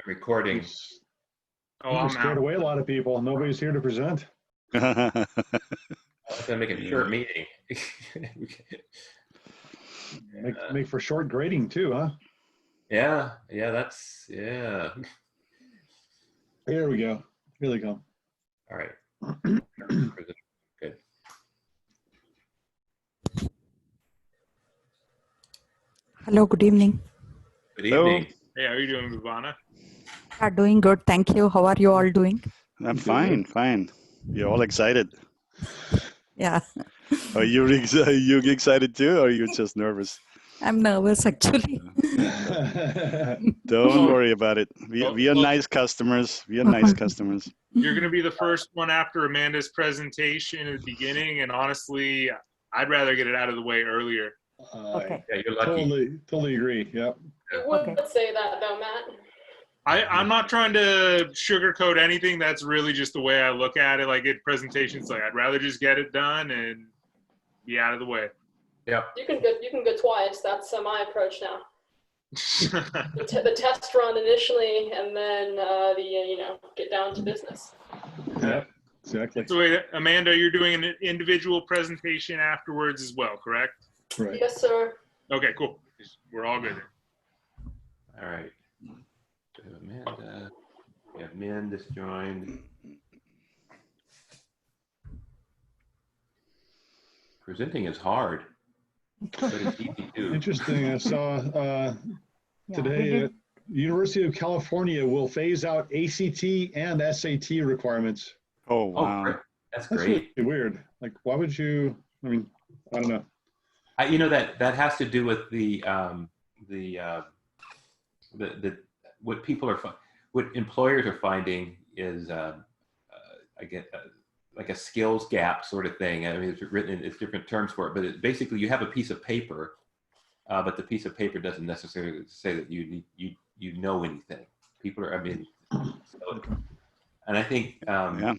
recording. Oh, I'm scared away a lot of people. Nobody's here to present. I was gonna make a short meeting. Make for short grading too, huh? Yeah. Here we go. Here they come. All right. Good. Hello, good evening. Good evening. Hey, how are you doing, Vivana? Doing good, thank you. How are you all doing? I'm fine, fine. You're all excited. Yeah, Are you excited too, or are you just nervous? I'm nervous actually. Don't worry about it. We are nice customers. We are nice customers. You're going to be the first one after Amanda's presentation at the beginning, and honestly, I'd rather get it out of the way earlier. Okay. Yeah, you're lucky. Totally agree. Yep. You would say that though, Matt. I'm not trying to sugarcoat anything. That's really just the way I look at it. Like at presentations, like I'd rather just get it done and be out of the way. Yeah. You can go twice. That's my approach now. The test run initially, and then get down to business. Yeah, exactly. So wait, Amanda, you're doing an individual presentation afterwards as well, correct? Right. Yes, sir. Okay, cool. We're all good. All right. So Amanda, we have Min just joined. Presenting is hard, but it's easy too. Interesting. I saw today that University of California will phase out ACT and SAT requirements. Oh wow, great. That's That's great. really weird. Like, why would you? I mean, I don't know. That has to do with the what people are what employers are finding is like a skills gap sort of thing. I mean, it's written in it's different terms for it, but basically you have a piece of paper, but the piece of paper doesn't necessarily say that you know anything. People are, and I think yeah,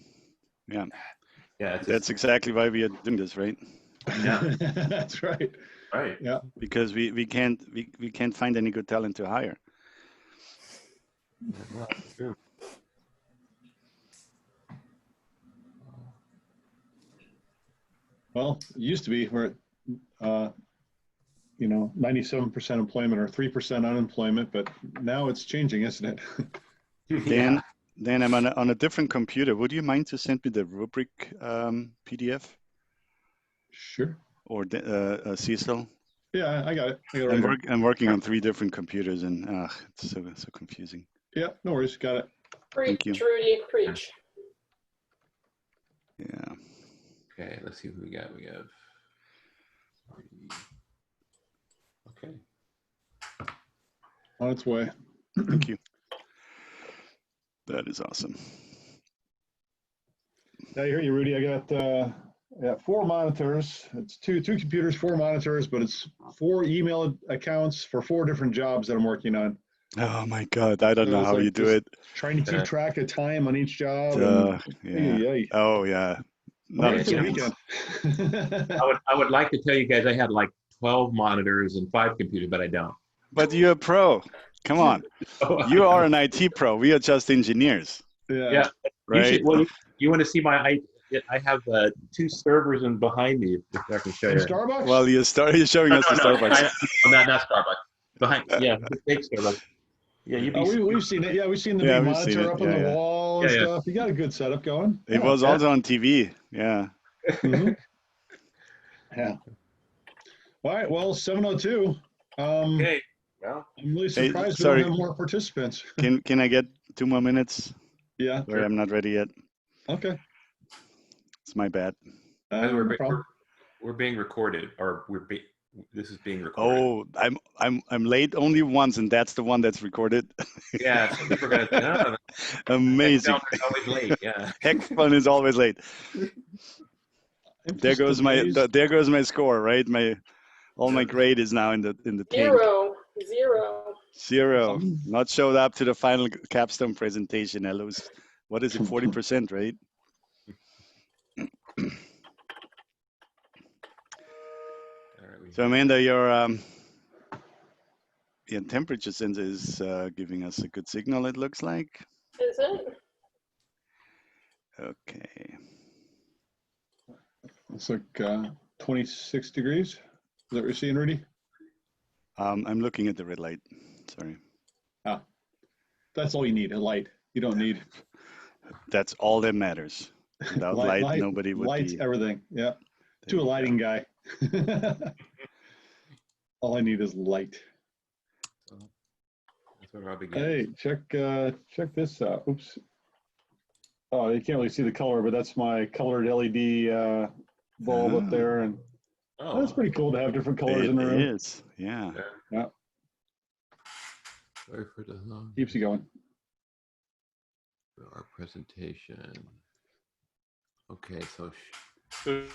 that's exactly why we are doing this, right? Yeah, that's right. Right. Yeah. Because we can't find any good talent to hire. Well, that's true. Well, it used to be where, 97% employment or 3% unemployment, but now it's changing, isn't it? Dan, I'm on a different computer. Would you mind to send me the rubric PDF? Sure. Or Cecil? Yeah, I got it. Right I'm working on 3 different computers, and it's so confusing. Yeah, no worries. Got it. Preach, Rudy, preach. Yeah. Okay, let's see who we got. We have. Okay. On its way. Thank you. That is awesome. I hear you, Rudy. I got 4 monitors. It's two computers, 4 monitors, but it's 4 email accounts for 4 different jobs that I'm working on. Oh my God, I don't know how you do it. Trying to keep track of time on each job. Yeah. Oh yeah. Not Maybe for the weekend. I would like to tell you guys I had like 12 monitors and 5 computers, but I don't. But you're a pro. Come on. You are an IT pro. We are just engineers. Yeah. Right. You want to see I have 2 servers in behind me. If I can show you. Starbucks? Well, you're showing us the Starbucks. Not Starbucks. Behind, fake Starbucks. Yeah, we've seen it. Yeah, we've seen the big monitor up on the wall and stuff. You got a good setup going. It was also on TV. Yeah. Mm-hmm. Yeah. All right. Well, 7:02. Okay. Well, I'm really surprised we don't have more participants. Can I get 2 more minutes? Yeah. Sorry, I'm not ready yet. Okay. It's my bad. We're being recorded, or this is being recorded. Oh, I'm late only once, and that's the one that's recorded. Yeah, some people are gonna. Amazing. Heck, always late. Yeah. Heck, fun is always late. There goes my score, right? All my grade is now in the tank. 0. Not showed up to the final capstone presentation. I lose. What is it? 40%, right? So Amanda, Yeah, temperature sensor is giving us a good signal, it looks like. Is it? Okay. It's like 26 degrees. Is that what you're seeing, Rudy? I'm looking at the red light. Sorry. Ah, that's all you need, a light. You don't need That's all that matters. Without light, nobody would light's be. everything. Yeah. There To a you lighting go. guy. All I need is light. That's where I'll begin. Hey, check this out. Oops. Oh, you can't really see the color, but that's my colored LED bulb up there, and Oh, that's pretty cool to have different colors in the room. It is, yeah. Yeah, sorry for the long. keeps you going. For our presentation. Okay, so So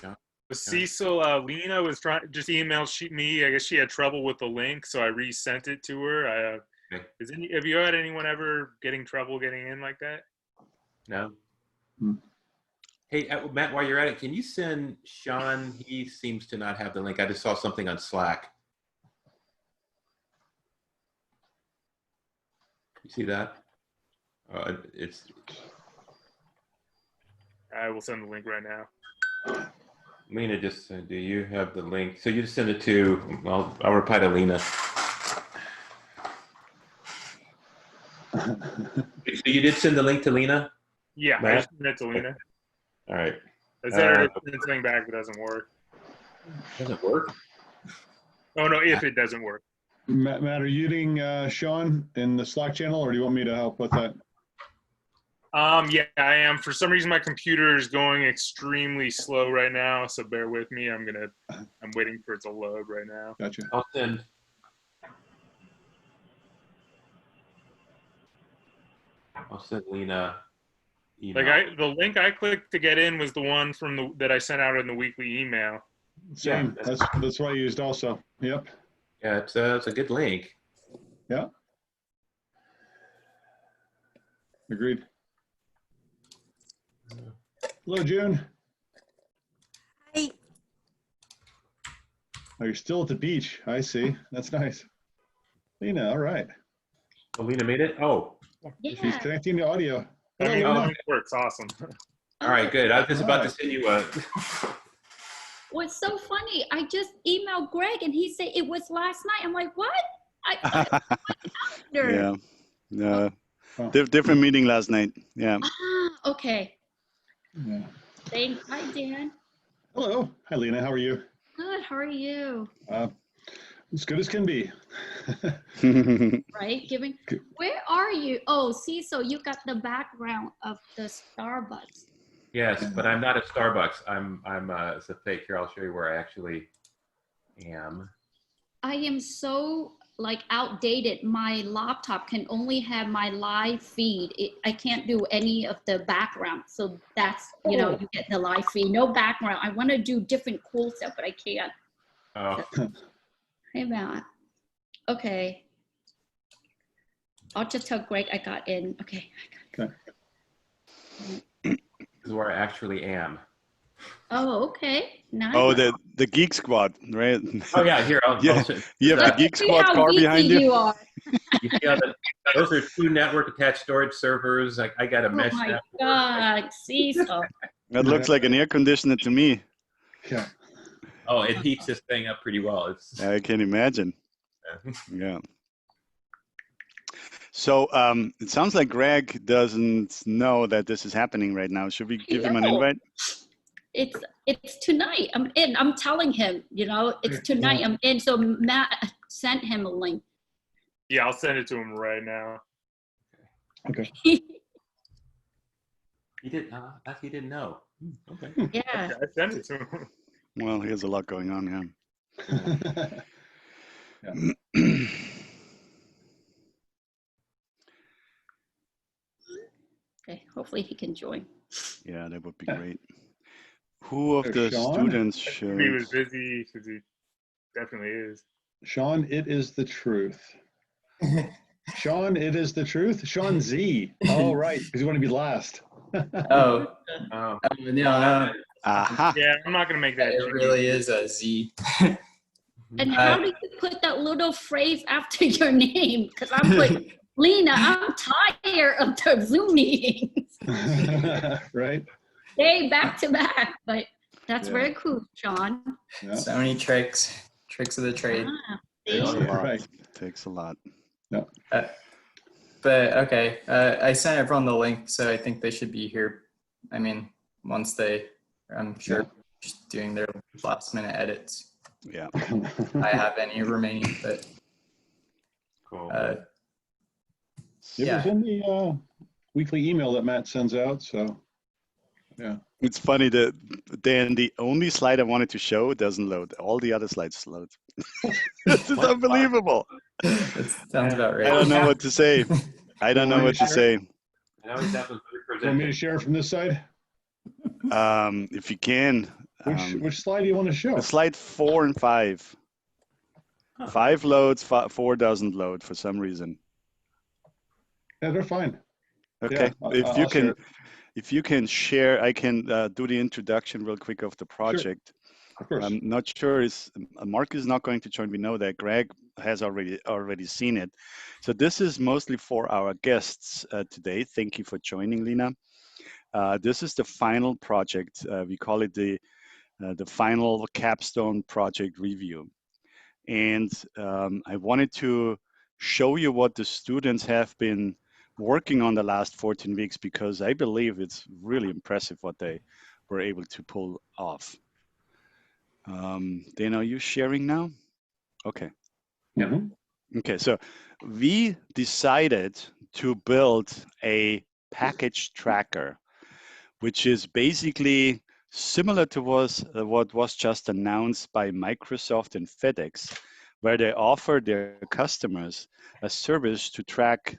Cecil, Lena was just emailed me. I guess she had trouble with the link, so I resent it to her. okay. Have you had anyone ever getting trouble getting in like that? No. Hmm. Hey, Matt, while you're at it, can you send Sean? He seems to not have the link. I just saw something on Slack. You see that? It's. I will send the link right now. Lena just said, do you have the link? So you just send it to, well, I'll reply to Lena. So you did send the link to Lena? Yeah, Matt? I just sent it to Lena. All right. I sent her to send something back, but it doesn't work. Doesn't work? Oh no, if it doesn't work. Matt, are you using Sean in the Slack channel, or do you want me to help with that? Yeah, I am. For some reason, my computer is going extremely slow right now, so bear with me. I'm waiting for it to load right now. Gotcha. I'll send. Lena. Email. Like the link I clicked to get in was the one from that I sent out in the weekly email. Same. Yeah, that's what I used also. Yep. Yeah, it's a good link. Yeah. Agreed. Hello, June. Hi. Oh, you're still at the beach. I see. That's nice. Lena, all right. Oh, Lena made it? Oh, She's Yeah. connecting to audio. I mean, Hello, the Lena. link works. Awesome. all right, good. I was just about to Right. send you a. What's so funny? I just emailed Greg and he said it was last night. I'm like, what? Yeah. No. Oh. Different meeting last night. Yeah. Okay. Yeah. Thanks. Hi, Dan. Hello. Hi, Lena. How are you? Good. How are you? As good as can be. Right? Where are you? Oh, see, so you got the background of the Starbucks. Yes, but I'm not at Starbucks. I'm it's a fake. Here, I'll show you where I actually am. I am so like outdated. My laptop can only have my live feed. I can't do any of the background. So that's, you get the live feed, no background. I want to do different cool stuff, but I can't. Oh, Hey, Matt. Okay. I'll just tell Greg I got in. Okay. Okay. this is where I actually am. Oh, okay. Nice. Oh, the Geek Squad, right? Oh yeah, here. I'll Yeah. You have the Let's Geek see Squad how car behind geeky you. are. You see how those are 2 network attached storage servers. I got a Oh mesh my network. God. Cecil. That looks like an air conditioner to me. Yeah. Oh, it heats this thing up pretty well. It's I can imagine. Yeah. So it sounds like Greg doesn't know that this is happening right now. Should we give him an No. invite? It's tonight. I'm in. I'm telling him, it's tonight. I'm in. So Matt sent him a link. Yeah, I'll send it to him right now. Okay. he didn't. He didn't know. Okay. Yeah. I sent it to him. Well, he has a lot going on, Yeah. yeah. Okay. Hopefully he can join. Yeah, that would be great. Who of the There's Sean. students He should? was busy because he definitely is. Sean, it is the truth. Sean, it is the truth. Sean Z. Oh, right. Because you want to be last. Oh, Oh, no, Aha. Yeah, I'm not gonna make that. it change. really is a Z. And how do you put that little phrase after your name? Because I'm putting, Lena, I'm tired of the Zoom meetings. Right? Hey, back to back. But that's Yeah. very cool, Sean. Yeah. So many tricks of the trade. Ah, Takes a see? lot. Right. Takes a lot. But okay, I sent everyone the link, so I think they should be here. I mean, once I'm sure, just doing their last minute edits. Yeah. I have any remaining, but Cool. It was in the weekly email that Matt sends out. So, yeah. It's funny that Dan, the only slide I wanted to show doesn't load. All the other slides load. This is unbelievable. that sounds about right. I don't know what to say. I don't know what to say. I always happens to Want me to share from this side? If you can. Which slide do you want to show? Slide 4 and 5. 5 loads, 4 doesn't load for some reason. Yeah, they're fine. Okay. Yeah, if you can share, I can do the introduction real quick of the project. Of course. I'm not sure Mark is not going to join. We know that Greg has already seen it. So this is mostly for our guests today. Thank you for joining, Lena. This is the final project. We call it the final capstone project review. And I wanted to show you what the students have been working on the last 14 weeks, because I believe it's really impressive what they were able to pull off. Dan, are you sharing now? Okay. Yeah. Okay, so we decided to build a package tracker, which is basically similar to what was just announced by Microsoft and FedEx, where they offer their customers a service to track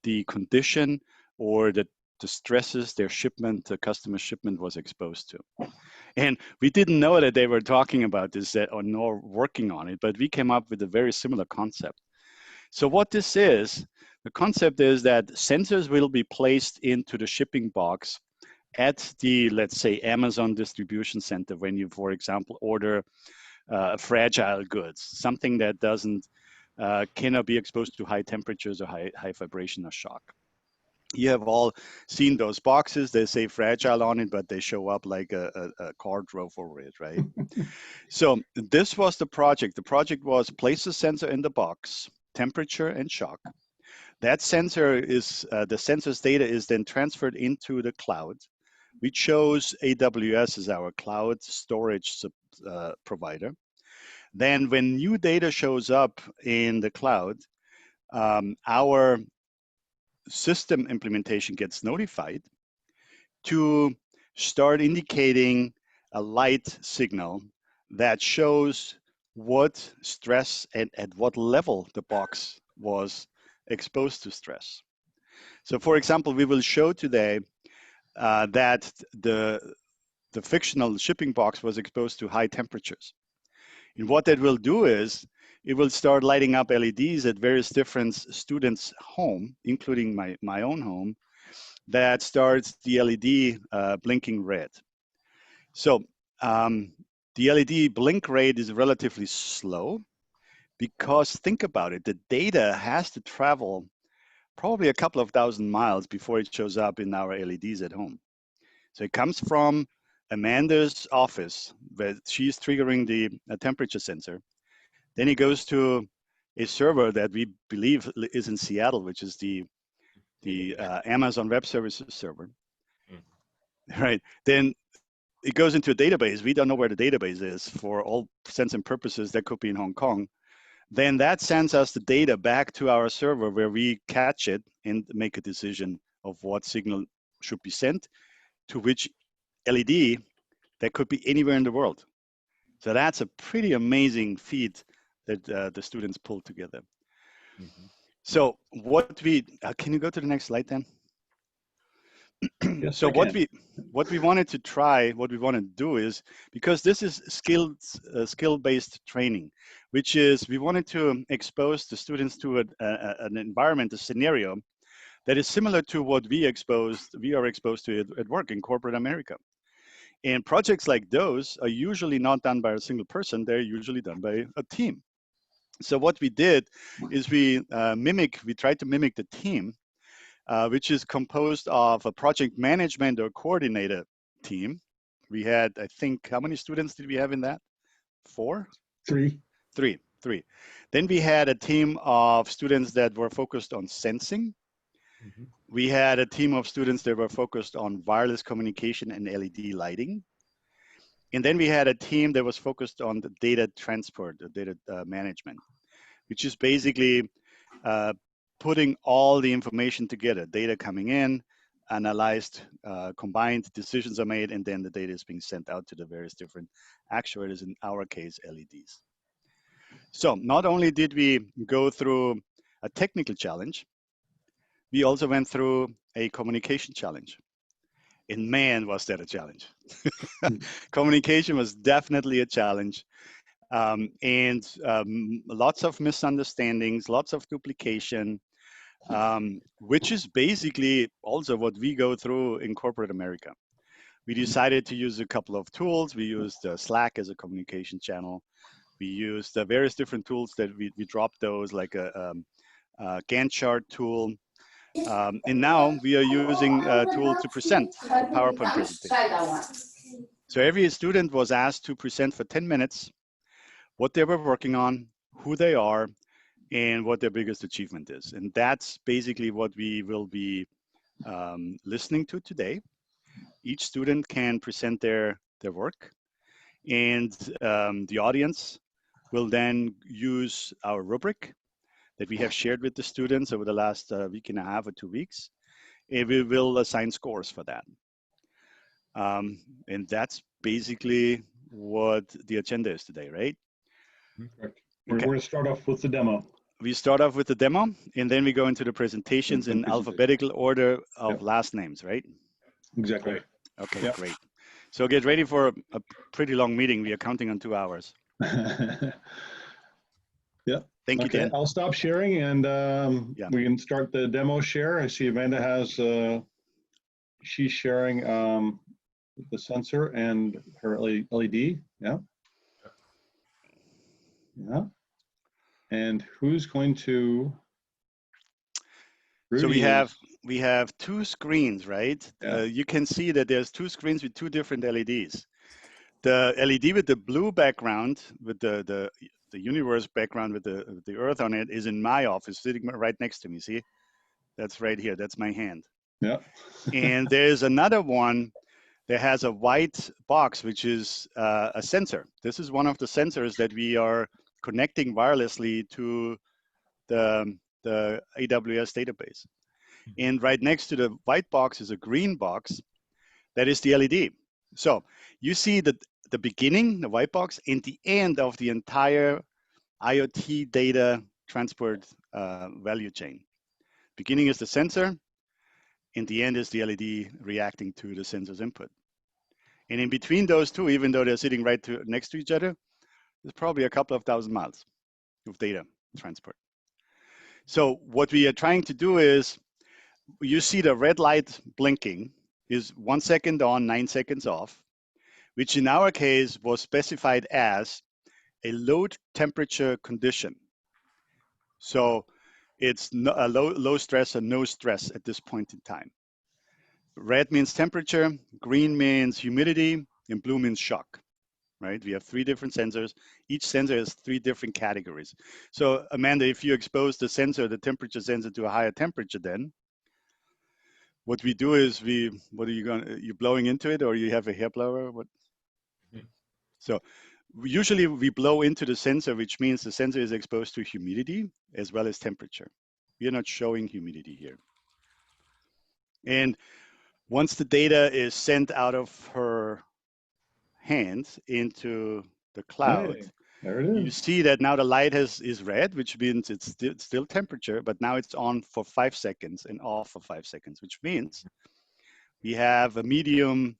the condition or the stresses the customer shipment was exposed to. And we didn't know that they were talking about this or nor working on it, but we came up with a very similar concept. So what this is, the concept is that sensors will be placed into the shipping box at the, let's say, Amazon distribution center when you, for example, order fragile goods, something that cannot be exposed to high temperatures or high vibration or shock. You have all seen those boxes. They say fragile on it, but they show up like a car drove over it, right? So this was the project. The project was place a sensor in the box, temperature and shock. That sensor is, the sensor's data is then transferred into the cloud. We chose AWS as our cloud storage provider. Then when new data shows up in the cloud, our system implementation gets notified to start indicating a light signal that shows what stress and at what level the box was exposed to stress. So for example, we will show today that the fictional shipping box was exposed to high temperatures. And what that will do is it will start lighting up LEDs at various different students' home, including my own home, that starts the LED blinking red. So the LED blink rate is relatively slow because think about it, the data has to travel probably a couple of thousand miles before it shows up in our LEDs at home. So it comes from Amanda's office where she's triggering the temperature sensor. Then it goes to a server that we believe is in Seattle, which is the Amazon Web Services server. Right. Then it goes into a database. We don't know where the database is. For all intents and purposes, that could be in Hong Kong. Then that sends us the data back to our server where we catch it and make a decision of what signal should be sent to which LED that could be anywhere in the world. So that's a pretty amazing feat that the students pulled together. Mm-hmm. So what can you go to the next slide then? Yes, so what we wanted to try, what we want to do is, because this is skill-based training, which is we wanted to expose the students to an environment, a scenario that is similar to what we are exposed to at work in corporate America. And projects like those are usually not done by a single person. They're usually done by a team. So what we did is we tried to mimic the team, which is composed of a project management or coordinator team. We had, I think, how many students did we have in that? 4? Three. Three. Then we had a team of students that were focused on sensing. Mhm. We had a team of students that were focused on wireless communication and LED lighting. And then we had a team that was focused on the data transport, the data management, which is basically putting all the information together, data coming in, analyzed, combined, decisions are made, and then the data is being sent out to the various different actuators, in our case, LEDs. So not only did we go through a technical challenge, we also went through a communication challenge. And man, was that a challenge. Communication was definitely a challenge. Lots of misunderstandings, lots of duplication, which is basically also what we go through in corporate America. We decided to use a couple of tools. We used Slack as a communication channel. We used various different tools that we dropped those, like a Gantt chart tool. And now we are using a tool to present a PowerPoint presentation. So every student was asked to present for 10 minutes what they were working on, who they are, and what their biggest achievement is. And that's basically what we will be listening to today. Each student can present their work, and the audience will then use our rubric that we have shared with the students over the last week and a half or 2 weeks, and we will assign scores for that. And that's basically what the agenda is today, right? Correct. We're going to start off with the demo. We start off with the demo, and then we go into the presentations in alphabetical order of last names, right? Exactly. Right. Okay, Yep. great. So get ready for a pretty long meeting. We are counting on 2 hours. Yep. Thank you, Okay, Dan. I'll stop sharing and Yeah. we can start the demo share. I see Amanda has, she's sharing the sensor and her LED. Yeah. Yeah. And who's going to? So Rudy we have 2 screens, right? Yeah. You can see that there's 2 screens with 2 different LEDs. The LED with the blue background, with the universe background with the Earth on it, is in my office, sitting right next to me. See, that's right here. That's my hand. Yeah. And there's another one that has a white box, which is a sensor. This is one of the sensors that we are connecting wirelessly to the AWS database. And right next to the white box is a green box. That is the LED. So you see the beginning, the white box, and the end of the entire IoT data transport value chain. Beginning is the sensor, and the end is the LED reacting to the sensor's input. And in between those two, even though they're sitting right next to each other, there's probably a couple of thousand miles of data transport. So what we are trying to do is, you see the red light blinking is 1 second on, 9 seconds off, which in our case was specified as a low temperature condition. So it's a low stress or no stress at this point in time. Red means temperature, green means humidity, and blue means shock, right? We have 3 different sensors. Each sensor has 3 different categories. So Amanda, if you expose the sensor, the temperature sensor, to a higher temperature, then what we do is what are you blowing into it, or you have a hair blower? What? So usually we blow into the sensor, which means the sensor is exposed to humidity as well as temperature. We are not showing humidity here. And once the data is sent out of her hands into the cloud, Hey, there it you is. see that now the light is red, which means it's still temperature, but now it's on for 5 seconds and off for 5 seconds, which means we have a medium,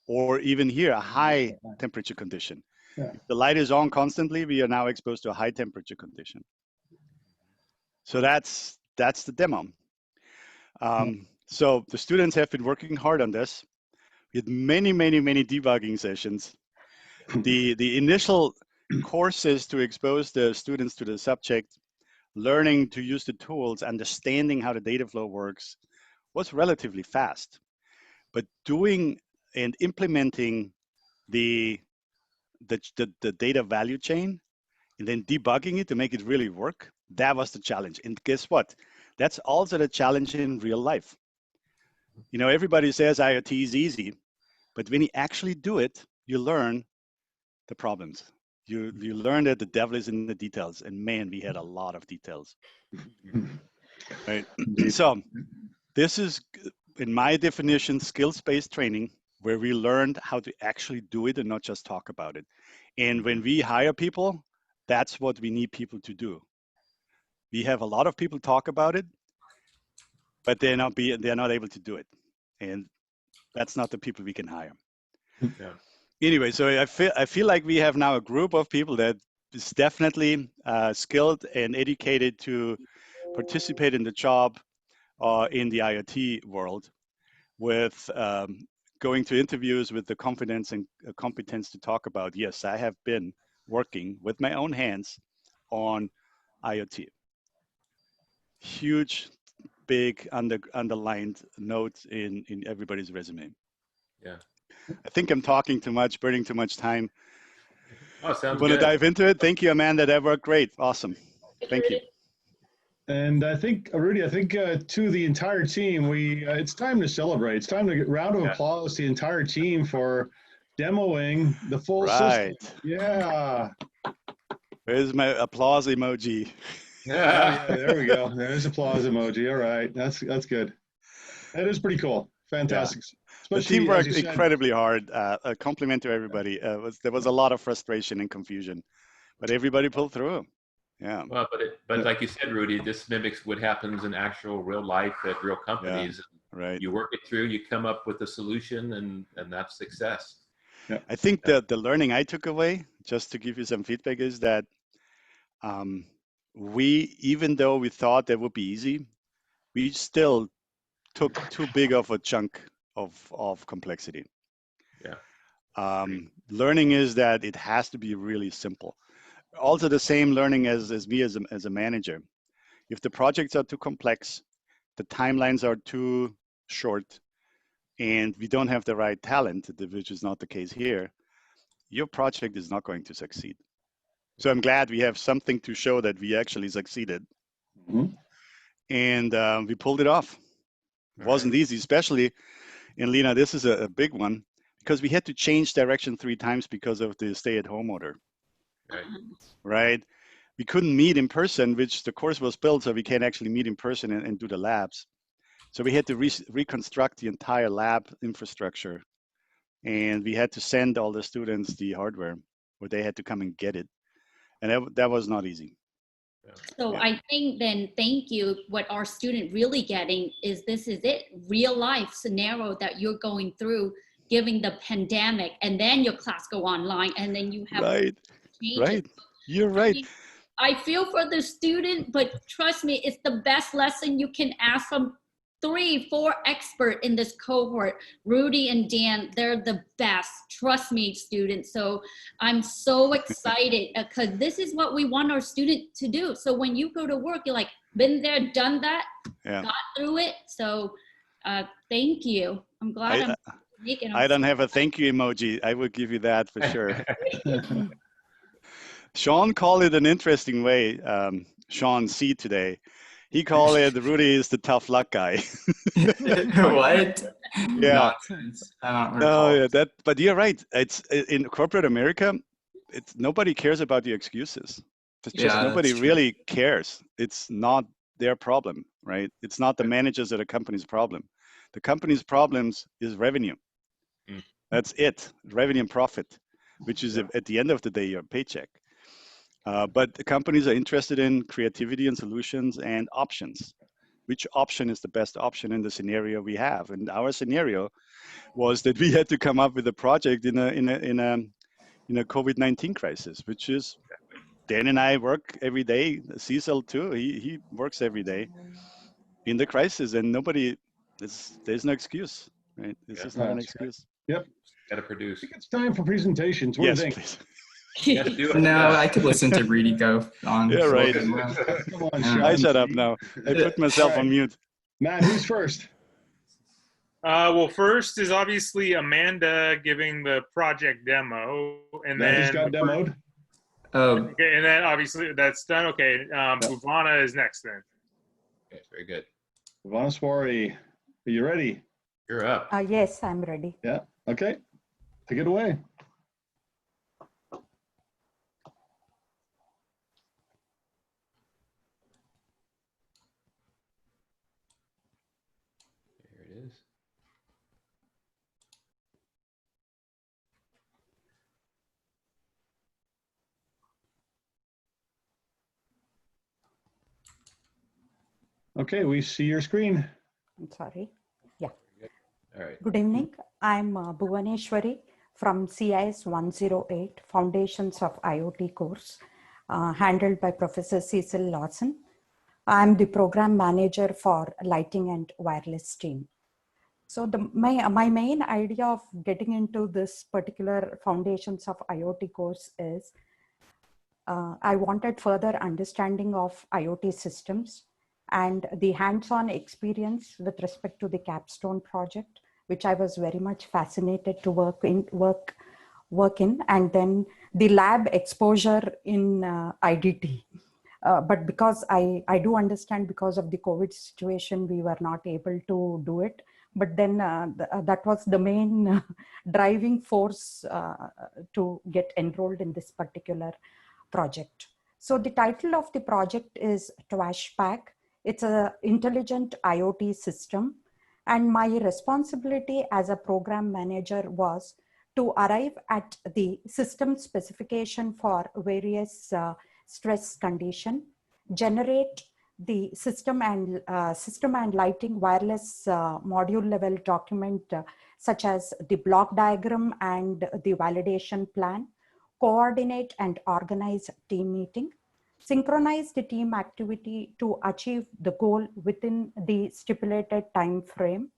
or even here, a high temperature condition. Yeah. If the light is on constantly, we are now exposed to a high temperature condition. So that's the demo. So the students have been working hard on this. We had many, many, many debugging sessions. The initial courses to expose the students to the subject, learning to use the tools, understanding how the data flow works was relatively fast. But doing and implementing the data value chain and then debugging it to make it really work, that was the challenge. And guess what? That's also the challenge in real life. You know, everybody says IoT is easy, but when you actually do it, you learn the problems. You learn that the devil is in the details, and man, we had a lot of details. Right. So this is, in my definition, skills-based training, where we learned how to actually do it and not just talk about it. And when we hire people, that's what we need people to do. We have a lot of people talk about it, but they're not able to do it, and that's not the people we can hire. Yeah. Anyway, so I feel like we have now a group of people that is definitely skilled and educated to participate in the job in the IoT world, with going to interviews with the confidence and competence to talk about, yes, I have been working with my own hands on IoT. Huge, big underlined note in everybody's resume. Yeah. I think I'm talking too much, burning too much time. Oh, sounds Want to good. dive into it? Thank you, Amanda. That worked great. Awesome. Thank you. And I think, Rudy, to the entire team, it's time to celebrate. It's time to get round of applause to the entire team for demoing the full system. Yeah. Where's my applause emoji? Yeah, there we go. There's applause emoji. All right, that's good. That is pretty cool. Fantastic. The team worked incredibly hard. A compliment to everybody. There was a lot of frustration and confusion, but everybody pulled through. Yeah. Well, but like you said, Rudy, this mimics what happens in actual real life at real companies. Yeah, right. You work it through, you come up with a solution, and that's success. Yeah. I think the learning I took away, just to give you some feedback, is that even though we thought that would be easy, we still took too big of a chunk of complexity. Yeah. Learning is that it has to be really simple. Also the same learning as me as a manager. If the projects are too complex, the timelines are too short, and we don't have the right talent, which is not the case here, your project is not going to succeed. So I'm glad we have something to show that we actually succeeded. Mm-hmm. And we pulled it off. It wasn't easy, especially in Lena, this is a big one, because we had to change direction 3 times because of the stay-at-home order. Right? We couldn't meet in person, which the course was built so we can actually meet in person and do the labs. So we had to reconstruct the entire lab infrastructure, and we had to send all the students the hardware, or they had to come and get it. And that was not easy. So I think then, thank you. What our student really getting is this is it, real life scenario that you're going through, giving the pandemic, and then your class go online, and then you have changes. Right. You're right. I feel for the student, but trust me, it's the best lesson you can ask from 3, 4 experts in this cohort. Rudy and Dan, they're the best. Trust me, students. So I'm so excited because this is what we want our student to do. So when you go to work, you're like, been there, done that, got through it. So thank you. I'm glad I'm making. I don't have a thank you emoji. I will give you that for sure. Sean called it an interesting way. Sean C today. He called it Rudy is the tough luck guy. What? Yeah. Nonsense. I don't recall. No, yeah, but you're right. It's in corporate America. It's nobody cares about the excuses. It's just nobody really cares. It's not their problem, right? It's not the managers or the company's problem. The company's problems is revenue. That's it. Revenue and profit, which is at the end of the day your paycheck. But the companies are interested in creativity and solutions and options. Which option is the best option in the scenario we have? And our scenario was that we had to come up with a project in a COVID-19 crisis, which is Dan and I work every day. Cecil too. He works every day in the crisis, and there's no excuse, right? This is not an excuse. Yep. Got to produce. I think it's time for presentations. What do you think? Please. Yes, do it. No, I could listen to Rudy go on. Yeah, for a right. little bit more. Come on, Yeah. I Sean. shut up now. I put myself All right. on mute. Matt, who's first? Well, first is obviously Amanda giving the project demo, and That then who's got demoed? Oh, okay, and then obviously that's done. Okay, Bhuvana is next then. Okay, very good. Vanaswari, are you ready? You're up. Yes, I'm ready. Yeah. Okay. Take it away. Here it is. Okay, we see your screen. I'm sorry. All right. Good evening. I'm Bhuvaneshwari from CIS 108, Foundations of IoT course, handled by Professor Cecil Lawson. I'm the program manager for lighting and wireless team. So my main idea of getting into this particular Foundations of IoT course is I wanted further understanding of IoT systems and the hands-on experience with respect to the Capstone project, which I was very much fascinated to work in, and then the lab exposure in IDT. But because I do understand because of the COVID situation, we were not able to do it. But then that was the main driving force to get enrolled in this particular project. So the title of the project is TwashPack. It's an intelligent IoT system. And my responsibility as a program manager was to arrive at the system specification for various stress condition, generate the system and lighting wireless module level document such as the block diagram and the validation plan, coordinate and organize team meeting, synchronize the team activity to achieve the goal within the stipulated time frame,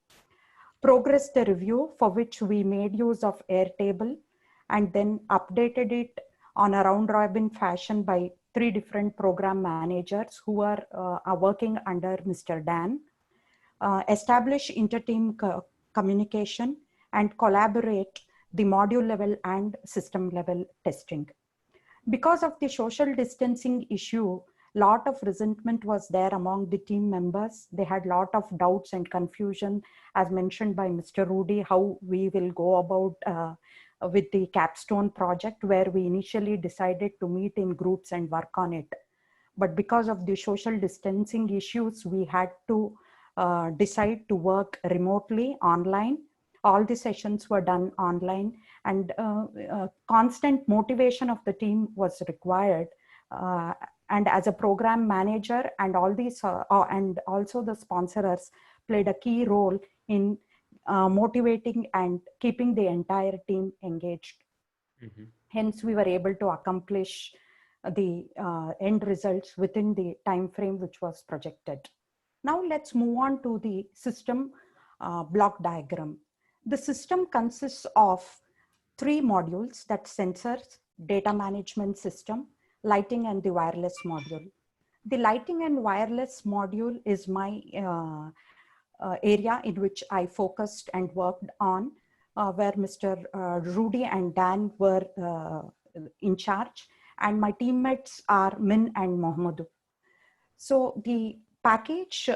progress the review for which we made use of Airtable and then updated it on a round robin fashion by 3 different program managers who are working under Mr. Dan, establish inter-team communication and collaborate the module level and system level testing. Because of the social distancing issue, lot of resentment was there among the team members. They had lot of doubts and confusion, as mentioned by Mr. Rudy, how we will go about with the Capstone project, where we initially decided to meet in groups and work on it. But because of the social distancing issues, we had to decide to work remotely online. All the sessions were done online, and constant motivation of the team was required. And as a program manager and all these, and also the sponsors played a key role in motivating and keeping the entire team engaged. Mm-hmm. Hence, we were able to accomplish the end results within the time frame which was projected. Now let's move on to the system block diagram. The system consists of 3 modules, that sensors, data management system, lighting and the wireless module. The lighting and wireless module is my area in which I focused and worked on, where Mr. Rudy and Dan were in charge, and my teammates are Min and Mohammadu. So the package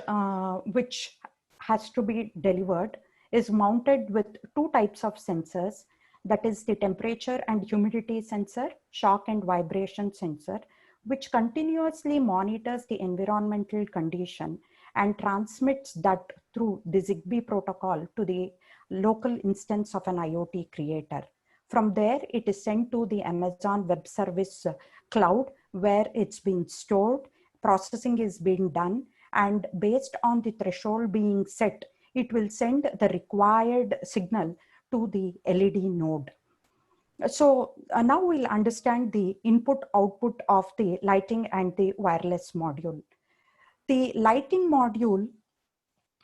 which has to be delivered is mounted with 2 types of sensors, that is the temperature and humidity sensor, shock and vibration sensor, which continuously monitors the environmental condition and transmits that through the ZigBee protocol to the local instance of an IoT creator. From there, it is sent to the Amazon Web Service cloud, where it's been stored, processing is being done, and based on the threshold being set, it will send the required signal to the LED node. So now we'll understand the input output of the lighting and the wireless module. The lighting module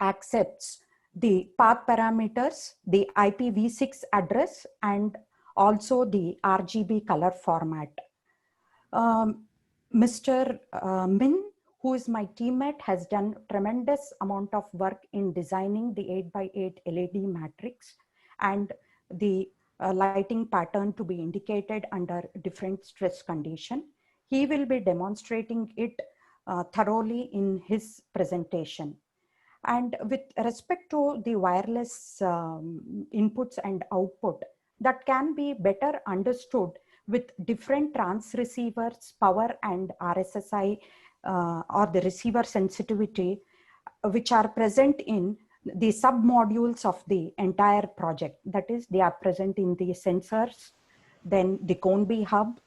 accepts the path parameters, the IPv6 address, and also the RGB color format. Mr. Min, who is my teammate, has done tremendous amount of work in designing the 8x8 LED matrix and the lighting pattern to be indicated under different stress condition. He will be demonstrating it thoroughly in his presentation. And with respect to the wireless inputs and output, that can be better understood with different trans receivers, power and RSSI or the receiver sensitivity, which are present in the sub-modules of the entire project. That is, they are present in the sensors, then the CONB hub,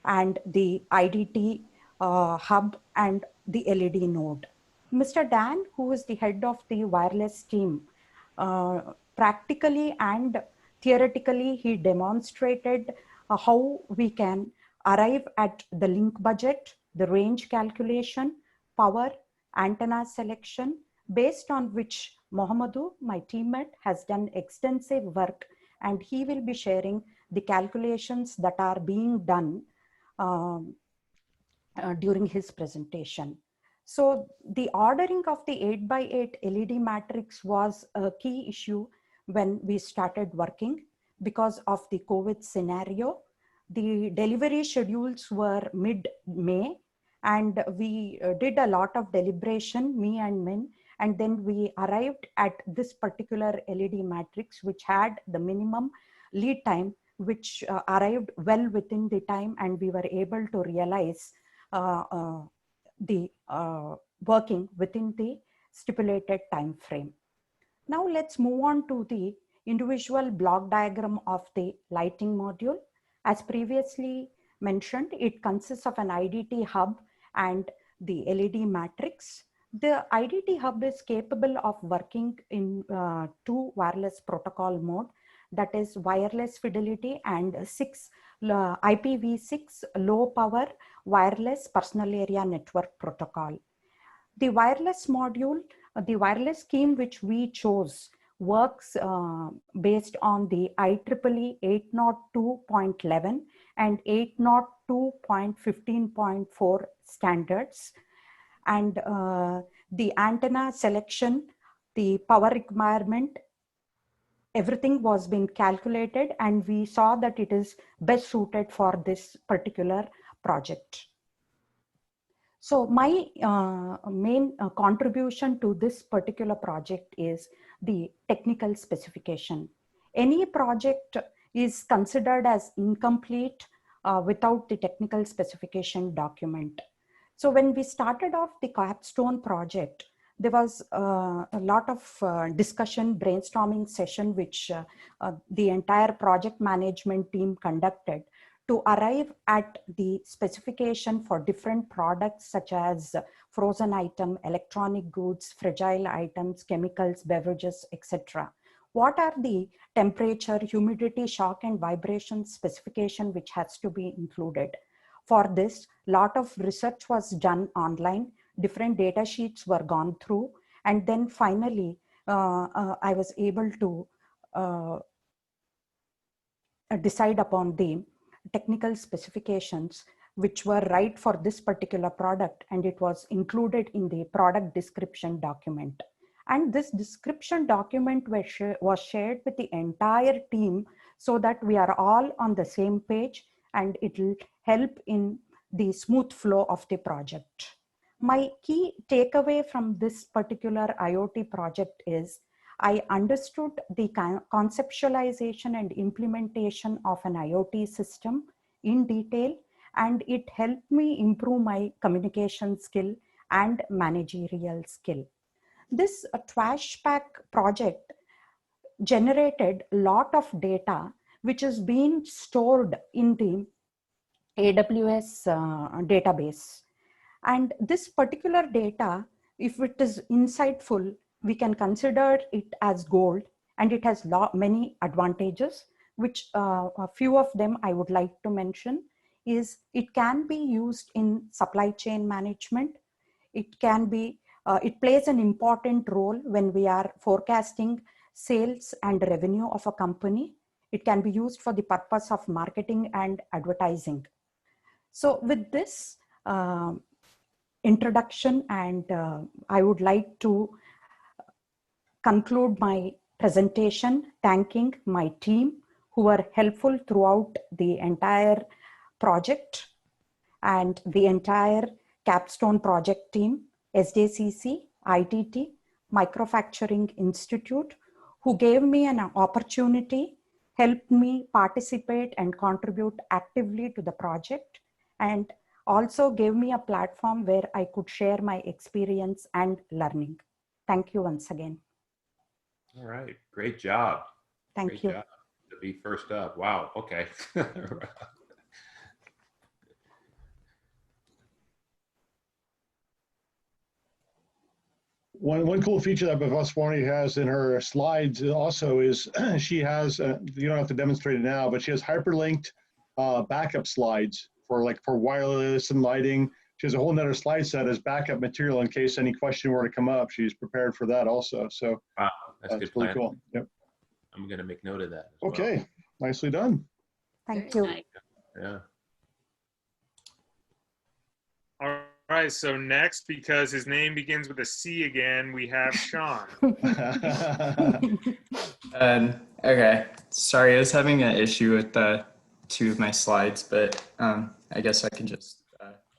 and the IDT hub, and the LED node. Mr. Dan, who is the head of the wireless team, practically and theoretically, he demonstrated how we can arrive at the link budget, the range calculation, power, antenna selection, based on which Mohammadu, my teammate, has done extensive work, and he will be sharing the calculations that are being done during his presentation. So the ordering of the 8x8 LED matrix was a key issue when we started working because of the COVID scenario. The delivery schedules were mid-May, and we did a lot of deliberation, me and Min, and then we arrived at this particular LED matrix, which had the minimum lead time, which arrived well within the time, and we were able to realize the working within the stipulated time frame. Now let's move on to the individual block diagram of the lighting module. As previously mentioned, it consists of an IDT hub and the LED matrix. The IDT hub is capable of working in two wireless protocol mode, that is wireless fidelity and IPv6 low power wireless personal area network protocol. The wireless module, the wireless scheme which we chose works based on the IEEE 802.11 and 802.15.4 standards. And the antenna selection, the power requirement, everything was being calculated, and we saw that it is best suited for this particular project. So my main contribution to this particular project is the technical specification. Any project is considered as incomplete without the technical specification document. So when we started off the Capstone project, there was a lot of discussion, brainstorming session, which the entire project management team conducted to arrive at the specification for different products such as frozen item, electronic goods, fragile items, chemicals, beverages, etc. What are the temperature, humidity, shock and vibration specification which has to be included? For this, a lot of research was done online, different data sheets were gone through, and then finally I was able to decide upon the technical specifications which were right for this particular product, and it was included in the product description document. And this description document was shared with the entire team so that we are all on the same page, and it will help in the smooth flow of the project. My key takeaway from this particular IoT project is I understood the conceptualization and implementation of an IoT system in detail, and it helped me improve my communication skill and managerial skill. This TwashPack project generated a lot of data which is being stored in the AWS database. And this particular data, if it is insightful, we can consider it as gold, and it has many advantages, which a few of them I would like to mention is it can be used in supply chain management. It can be It plays an important role when we are forecasting sales and revenue of a company. It can be used for the purpose of marketing and advertising. So with this introduction, and I would like to conclude my presentation thanking my team who were helpful throughout the entire project, and the entire Capstone project team, SDCC, ITT, Microfacturing Institute, who gave me an opportunity, helped me participate and contribute actively to the project, and also gave me a platform where I could share my experience and learning. Thank you once again. All right, great job. Thank you. Job to be first up. Wow, okay. One cool feature that Bhavaswani has in her slides also is she has, you don't have to demonstrate it now, but she has hyperlinked backup slides for wireless and lighting. She has a whole nother slide set as backup material in case any question were to come up. She's prepared for that also. So wow, that's good really plan. cool. Yep. I'm going to make note of that. Okay, well. Nicely done. Thank you. Nice. Yeah. All right, so next, because his name begins with a C again, we have Sean. Okay, sorry, I was having an issue with two of my slides, but I guess I can just.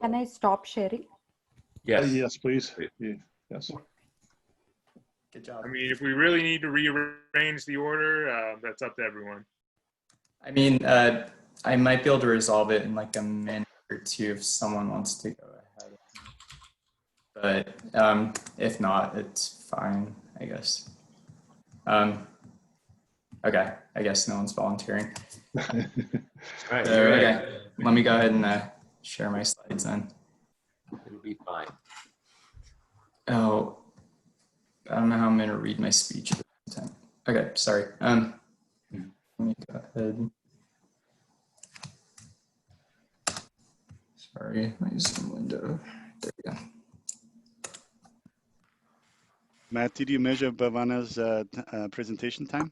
Can I stop sharing? Yes. Yes, please. Yes. Good job. I mean, if we really need to rearrange the order, that's up to everyone. I mean, I might be able to resolve it in like a minute or two if someone wants to go ahead. But if not, it's fine, I guess. Okay, I guess no one's volunteering. All right, So, okay, let me go ahead and share my slides then. It'll be fine. Oh, I don't know how I'm going to read my speech at the same time. Okay, sorry. Let me go ahead. Sorry, my Zoom window. There we go. Matt, did you measure Bhavana's presentation time?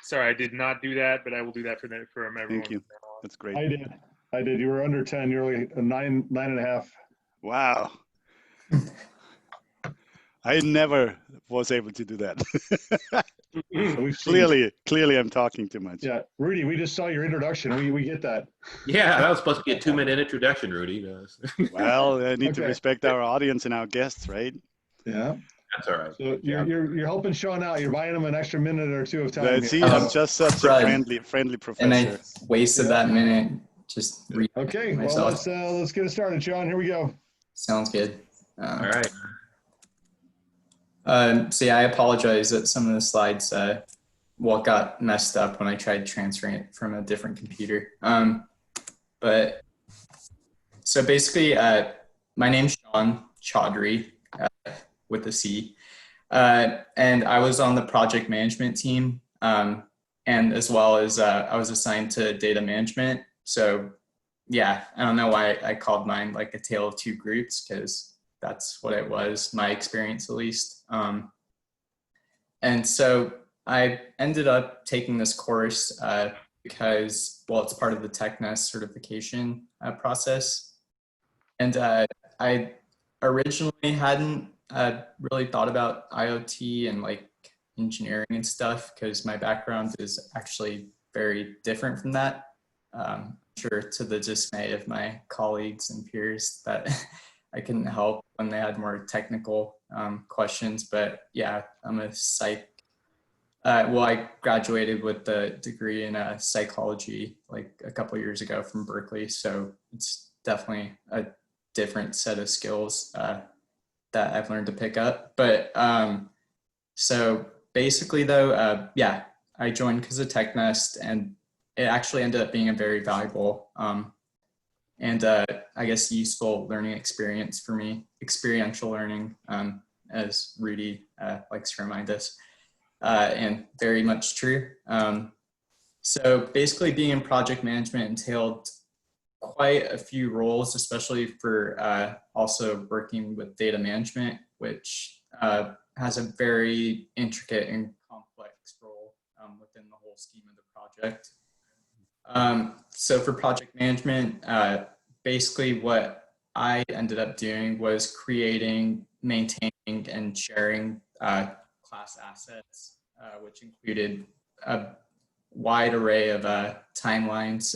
Sorry, I did not do that, but I will do that for everyone. Thank you. That's great. I did. You were under 10. You're only 9.5. Wow. I never was able to do that. So clearly I'm talking too much. Yeah, Rudy, we just saw your introduction. We get that. Yeah, that was supposed to be a 2-minute introduction, Rudy. Well, I need to respect our audience and our guests, right? Yeah. That's all right. So you're helping Sean out. You're buying him an extra minute or two of time. See, I'm just such a friendly professor. And I wasted that minute just reading Okay, myself. well let's get it started, Sean. Here we go. Sounds good. All right. So yeah, I apologize that some of the slides got messed up when I tried transferring it from a different computer. But so basically, my name's Sean Chaudhry with a C, and I was on the project management team, and as well as I was assigned to data management. So yeah, I don't know why I called mine like a tale of two groups, because that's what it was, my experience at least. And so I ended up taking this course because, well, it's part of the TechNest certification process. And I originally hadn't really thought about IoT and like engineering and stuff, because my background is actually very different from that. I'm sure to the dismay of my colleagues and peers that I couldn't help when they had more technical questions. But yeah, I'm a psych. Well, I graduated with the degree in psychology like a couple of years ago from Berkeley. So it's definitely a different set of skills that I've learned to pick up. But so basically though, yeah, I joined because of TechNest, and it actually ended up being a very valuable and I guess useful learning experience for me, experiential learning, as Rudy likes to remind us, and very much true. So basically being in project management entailed quite a few roles, especially for also working with data management, which has a very intricate and complex role within the whole scheme of the project. So for project management, basically what I ended up doing was creating, maintaining, and sharing class assets, which included a wide array of timelines,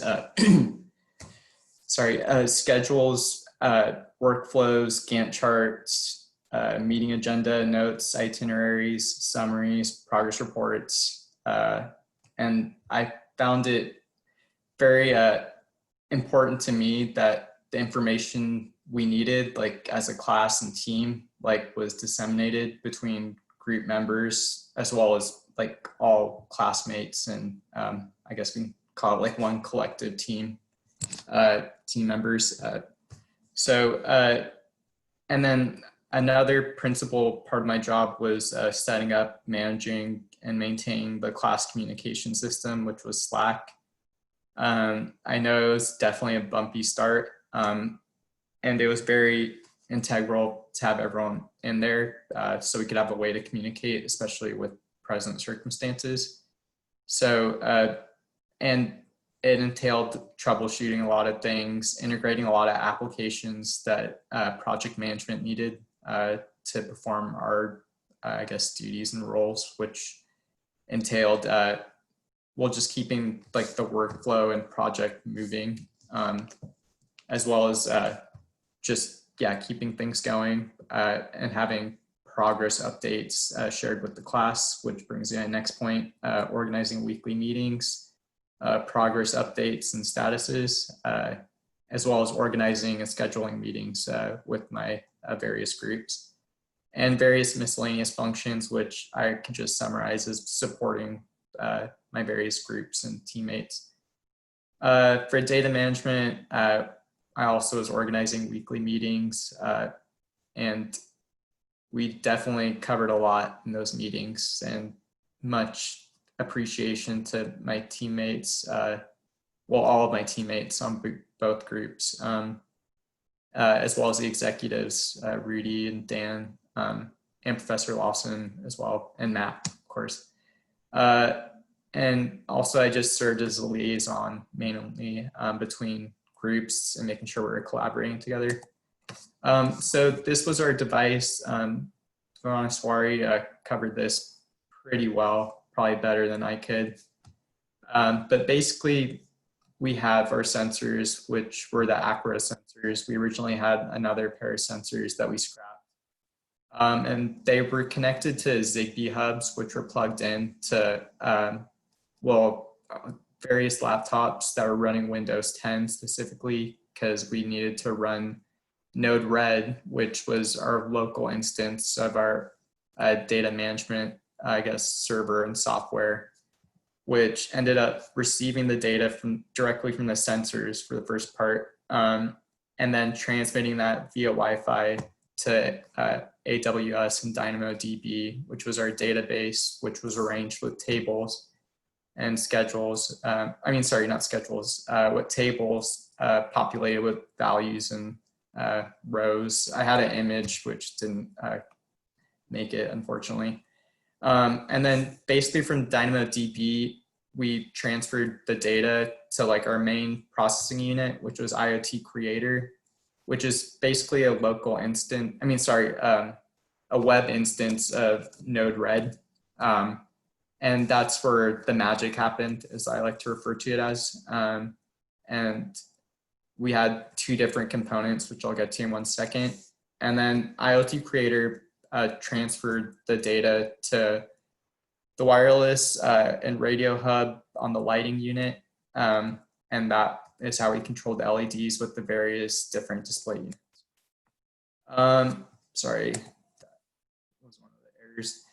schedules, workflows, Gantt charts, meeting agenda, notes, itineraries, summaries, progress reports. And I found it very important to me that the information we needed, like as a class and team, like was disseminated between group members as well as like all classmates, and I guess we can call it like one collective team, team members. And then another principal part of my job was setting up, managing, and maintaining the class communication system, which was Slack. I know it was definitely a bumpy start, and it was very integral to have everyone in there so we could have a way to communicate, especially with present circumstances. So, and it entailed troubleshooting a lot of things, integrating a lot of applications that project management needed to perform our, I guess, duties and roles, which entailed well, just keeping like the workflow and project moving, as well as just, yeah, keeping things going and having progress updates shared with the class, which brings me to the next point, organizing weekly meetings, progress updates and statuses, as well as organizing and scheduling meetings with my various groups, and various miscellaneous functions, which I could just summarize as supporting my various groups and teammates. For data management, I also was organizing weekly meetings, and we definitely covered a lot in those meetings, and much appreciation to my teammates, well, all of my teammates on both groups, as well as the executives, Rudy and Dan, and Professor Lawson as well, and Matt, of course. And also I just served as a liaison mainly between groups and making sure we were collaborating together. So this was our device. Swari covered this pretty well, probably better than I could. But basically we have our sensors, which were the Acura sensors. We originally had another pair of sensors that we scrapped. And they were connected to Zigbee hubs, which were plugged in to, various laptops that were running Windows 10 specifically, because we needed to run Node-RED, which was our local instance of our data management, I guess, server and software, which ended up receiving the data directly from the sensors for the first part, and then transmitting that via Wi-Fi to AWS and DynamoDB, which was our database, which was arranged with tables and schedules. Not schedules, with tables populated with values and rows. I had an image which didn't make it, unfortunately. And then basically from DynamoDB, we transferred the data to like our main processing unit, which was IoT Creator, which is basically a local instance, a web instance of Node-RED. And that's where the magic happened, as I like to refer to it as. And we had two different components, which I'll get to in 1 second. And then IoT Creator transferred the data to the wireless and radio hub on the lighting unit. And that is how we control the LEDs with the various different display units. Sorry, that was one of the errors.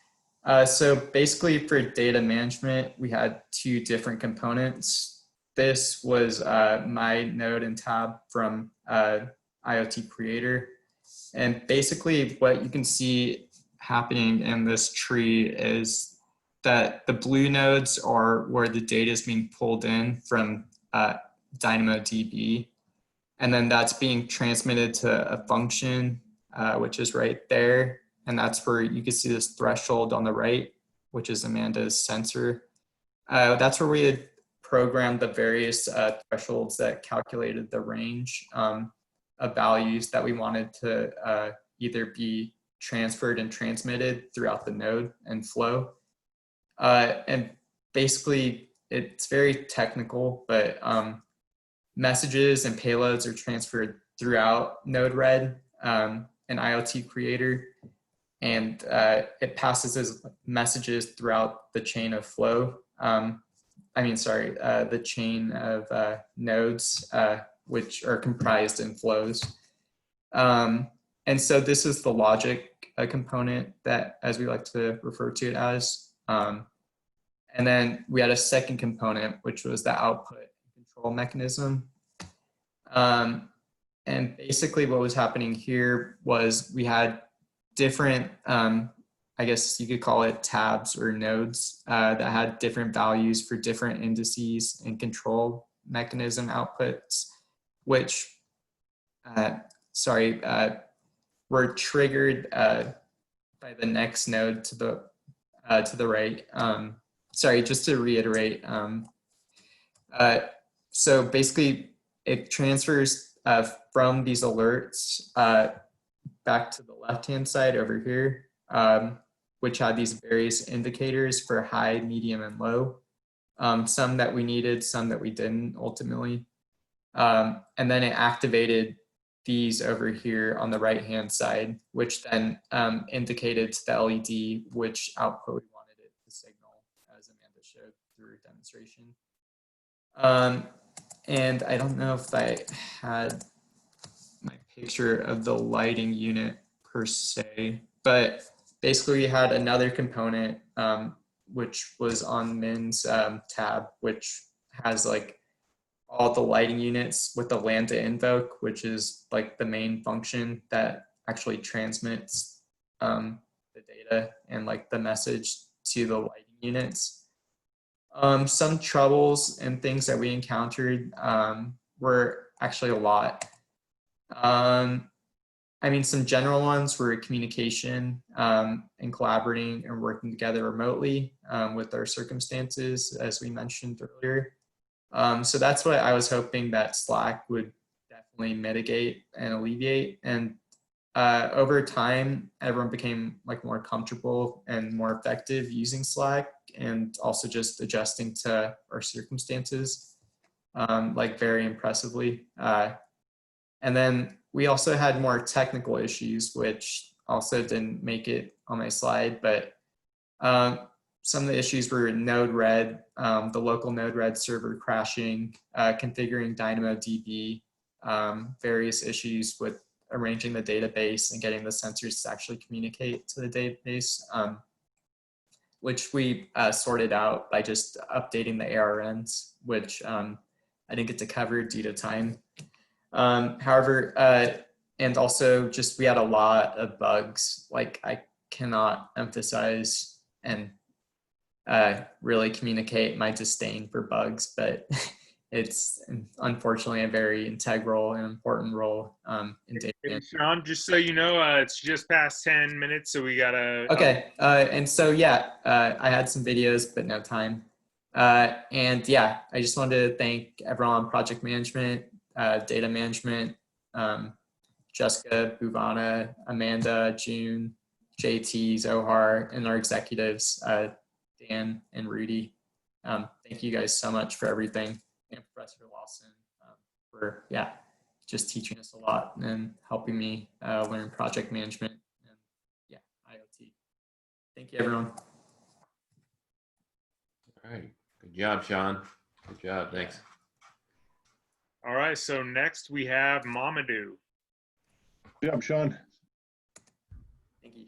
So basically for data management, we had two different components. This was my node and tab from IoT Creator. And basically what you can see happening in this tree is that the blue nodes are where the data is being pulled in from DynamoDB. And then that's being transmitted to a function, which is right there. And that's where you can see this threshold on the right, which is Amanda's sensor. That's where we had programmed the various thresholds that calculated the range of values that we wanted to either be transferred and transmitted throughout the node and flow. And basically, it's very technical, but messages and payloads are transferred throughout Node-RED, an IoT creator, and it passes as messages throughout the chain of flow. The chain of nodes, which are comprised in flows. And so this is the logic component that, as we like to refer to it as. And then we had a second component, which was the output control mechanism. And basically what was happening here was we had different, I guess you could call it tabs or nodes that had different values for different indices and control mechanism outputs, which, were triggered by the next node to the right. Just to reiterate. So basically it transfers from these alerts back to the left-hand side over here, which had these various indicators for high, medium, and low. Some that we needed, some that we didn't ultimately. And then it activated these over here on the right-hand side, which then indicated to the LED which output we wanted it to signal, as Amanda showed through her demonstration. And I don't know if I had my picture of the lighting unit per se, but basically we had another component which was on Min's tab, which has like all the lighting units with the lambda invoke, which is like the main function that actually transmits the data and like the message to the lighting units. Some troubles and things that we encountered were actually a lot. Some general ones were communication and collaborating and working together remotely with our circumstances, as we mentioned earlier. So that's what I was hoping that Slack would definitely mitigate and alleviate. And over time, everyone became like more comfortable and more effective using Slack, and also just adjusting to our circumstances, like very impressively. And then we also had more technical issues, which also didn't make it on my slide, but some of the issues were Node-RED, the local Node-RED server crashing, configuring DynamoDB, various issues with arranging the database and getting the sensors to actually communicate to the database, which we sorted out by just updating the ARNs, which I didn't get to cover due to time. However, and also just we had a lot of bugs. Like I cannot emphasize and really communicate my disdain for bugs, but it's unfortunately a very integral and important role in data management. Sean, just so you know, it's just past 10 minutes, so we gotta. Okay, and so yeah, I had some videos, but no time. And yeah, I just wanted to thank everyone on project management, data management, Jessica, Bhuvana, Amanda, June, JT, Zohar, and our executives, Dan and Rudy. Thank you guys so much for everything, and Professor Lawson for just teaching us a lot and helping me learn project management and IoT. Thank you, everyone. All right, good job, Sean. Good job, thanks. All right, so next we have Mamadou. Good job, Sean. Thank you.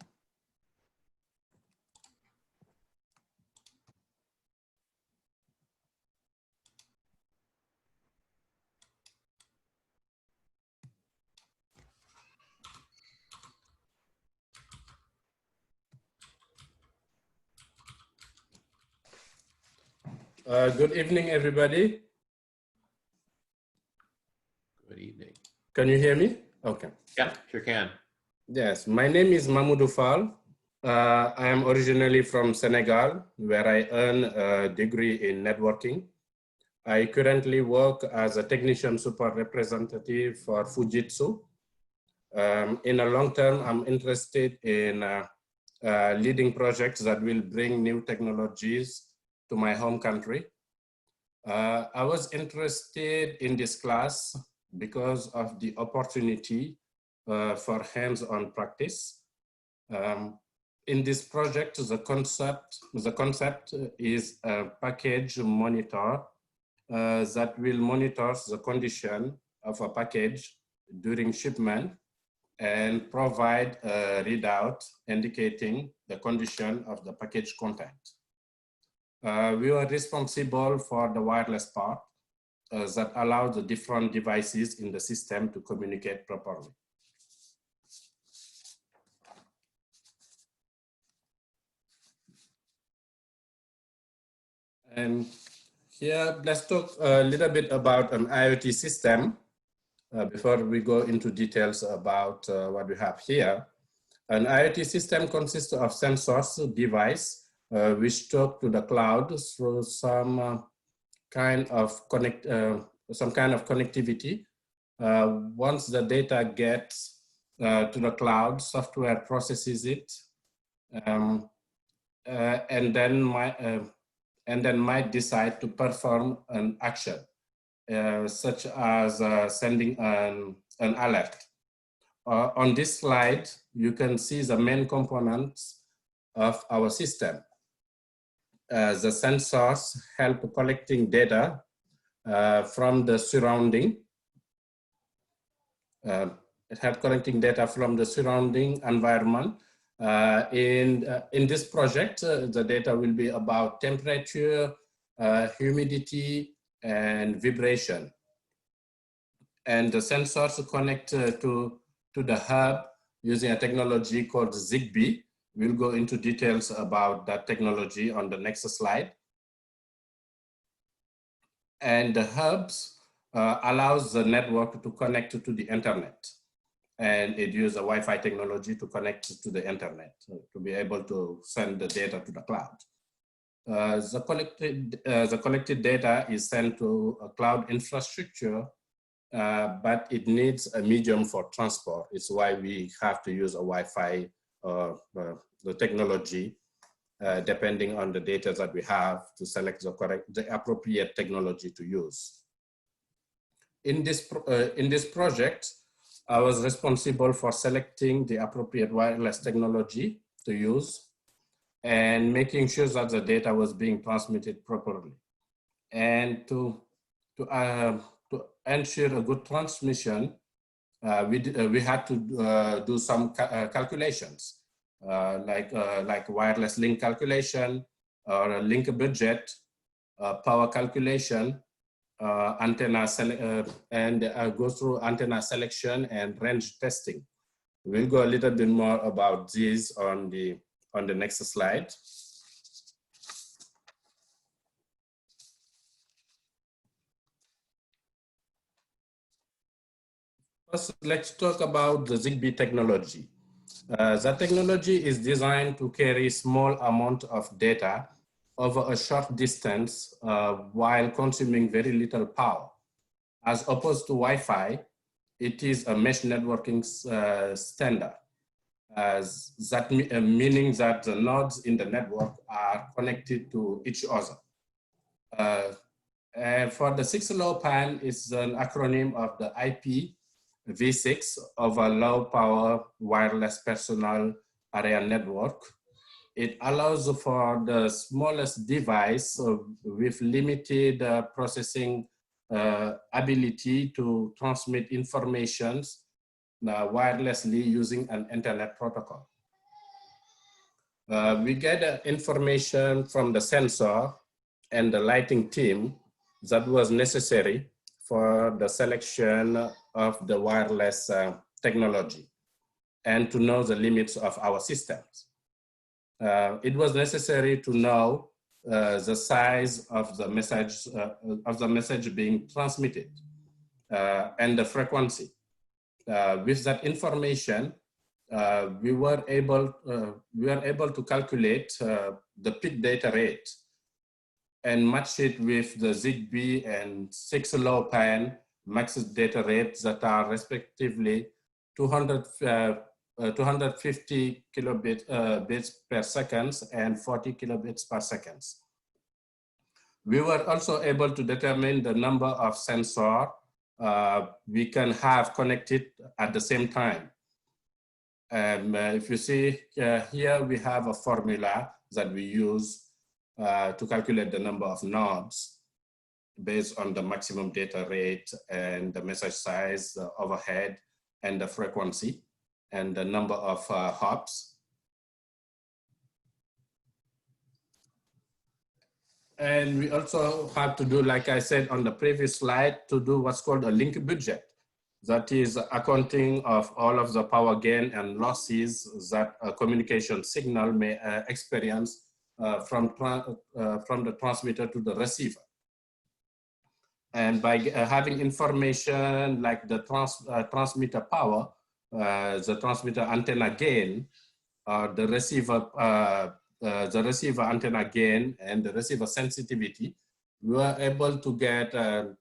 Good evening, everybody. Good evening. Can you hear me? Okay. Yeah, sure can. Yes, my name is Mamoudou Fall. I am originally from Senegal, where I earned a degree in networking. I currently work as a technician support representative for Fujitsu. In the long term, I'm interested in leading projects that will bring new technologies to my home country. I was interested in this class because of the opportunity for hands-on practice. In this project, the concept is a package monitor that will monitor the condition of a package during shipment and provide a readout indicating the condition of the package content. We were responsible for the wireless part that allows the different devices in the system to communicate properly. And here, let's talk a little bit about an IoT system before we go into details about what we have here. An IoT system consists of sensors, device, which talk to the cloud through some kind of connectivity. Once the data gets to the cloud, software processes it, and then might decide to perform an action, such as sending an alert. On this slide, you can see the main components of our system. The sensors help collecting data from the surrounding. It helps collecting data from the surrounding environment. In this project, the data will be about temperature, humidity, and vibration. And the sensors connect to the hub using a technology called Zigbee. We'll go into details about that technology on the next slide. And the hubs allows the network to connect to the internet. And it uses a Wi-Fi technology to connect to the internet to be able to send the data to the cloud. The collected data is sent to a cloud infrastructure, but it needs a medium for transport. It's why we have to use a Wi-Fi the technology, depending on the data that we have to select the appropriate technology to use. In this project, I was responsible for selecting the appropriate wireless technology to use and making sure that the data was being transmitted properly. And to ensure a good transmission, we had to do some calculations, like wireless link calculation, or a link budget, power calculation, antenna and go through antenna selection and range testing. We'll go a little bit more about these on the next slide. First, let's talk about the Zigbee technology. The technology is designed to carry small amount of data over a short distance while consuming very little power. As opposed to Wi-Fi, it is a mesh networking standard, meaning that the nodes in the network are connected to each other. And for the 6LoWPAN, it's an acronym of the IPv6 of a low power wireless personal area network. It allows for the smallest device with limited processing ability to transmit informations wirelessly using an internet protocol. We get information from the sensor and the lighting team that was necessary for the selection of the wireless technology and to know the limits of our systems. It was necessary to know the size of the message being transmitted and the frequency. with that information, we were able to calculate the peak data rate and match it with the ZigBee and 6LoWPAN max data rates that are respectively 250 bits per second and 40 kilobits per second. We were also able to determine the number of sensors we can have connected at the same time. If you see here, we have a formula that we use to calculate the number of nodes based on the maximum data rate and the message size, the overhead, and the frequency, and the number of hops. And we also have to do, like I said on the previous slide, to do what's called a link budget. That is accounting of all of the power gain and losses that a communication signal may experience from the transmitter to the receiver. And by having information like the transmitter power, the transmitter antenna gain, the receiver antenna gain, and the receiver sensitivity, we were able to get the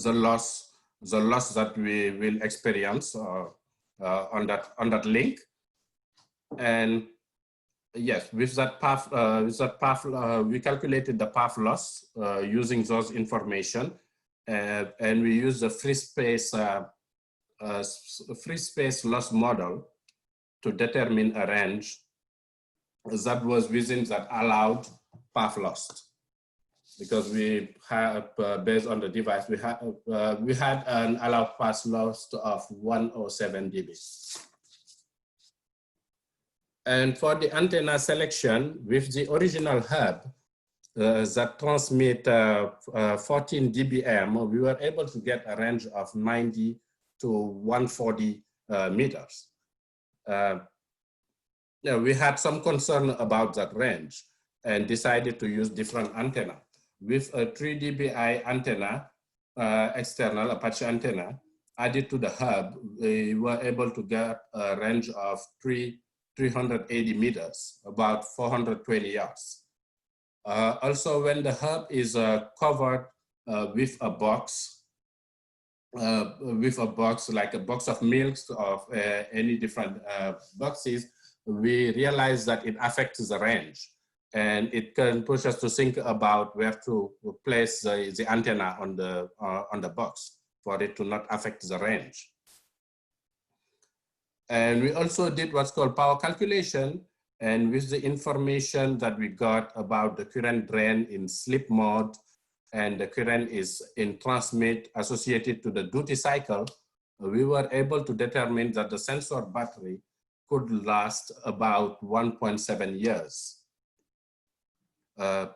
loss that we will experience on that link. And yes, with that path, we calculated the path loss using those information, and we use the free space loss model to determine a range that was within that allowed path loss. Because we have, based on the device, we had an allowed path loss of 107 dB. And for the antenna selection, with the original hub that transmit 14 dBm, we were able to get a range of 90 to 140 meters. Yeah, we had some concern about that range and decided to use different antenna. With a 3 dBi antenna, external Apache antenna, added to the hub, we were able to get a range of 380 meters, about 420 yards. Also, when the hub is covered with a box like a box of milks of any different boxes, we realize that it affects the range. And it can push us to think about where to place the antenna on the box for it to not affect the range. And we also did what's called power calculation. And with the information that we got about the current drain in sleep mode and the current is in transmit associated to the duty cycle, we were able to determine that the sensor battery could last about 1.7 years. That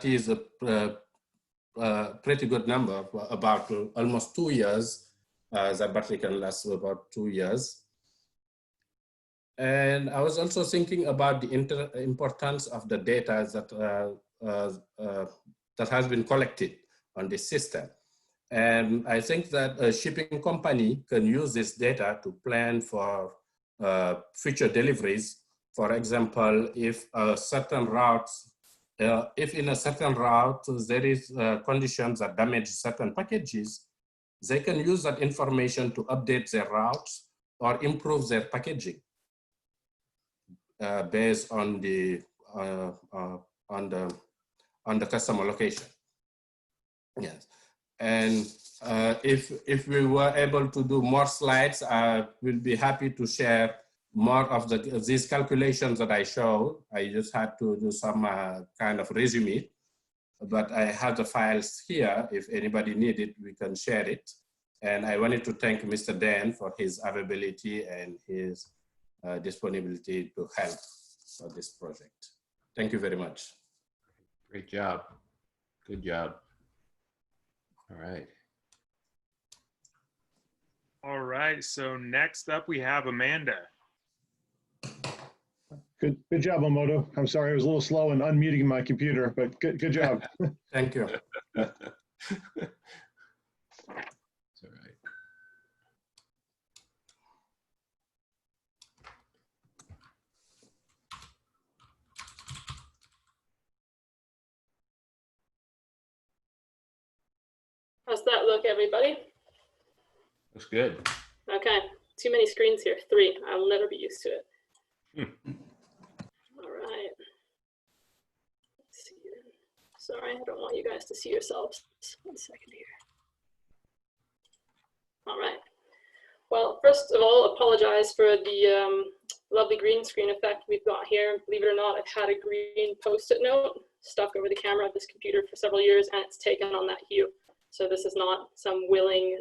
is a pretty good number, about almost 2 years. The battery can last about 2 years. And I was also thinking about the importance of the data that has been collected on this system. And I think that a shipping company can use this data to plan for future deliveries. For example, if in a certain route there is conditions that damage certain packages, they can use that information to update their routes or improve their packaging based on the customer location. Yes, and if we were able to do more slides, I will be happy to share more of these calculations that I showed. I just had to do some kind of resume, but I have the files here. If anybody needs it, we can share it. And I wanted to thank Mr. Dan for his availability and his disponibility to help for this project. Thank you very much. Great job. Good job. All right. All right, so next up we have Amanda. Good job, Mamoudou. I'm sorry, I was a little slow in unmuting my computer, but good job. Thank you. How's that look, everybody? Looks good. Okay, too many screens here. 3. I will never be used to it. All right. Let's see here. Sorry, I don't want you guys to see yourselves. 1 second here. All right. Well, first of all, apologize for the lovely green screen effect we've got here. Believe it or not, I've had a green Post-it note stuck over the camera of this computer for several years, and it's taken on that hue. So this is not some willing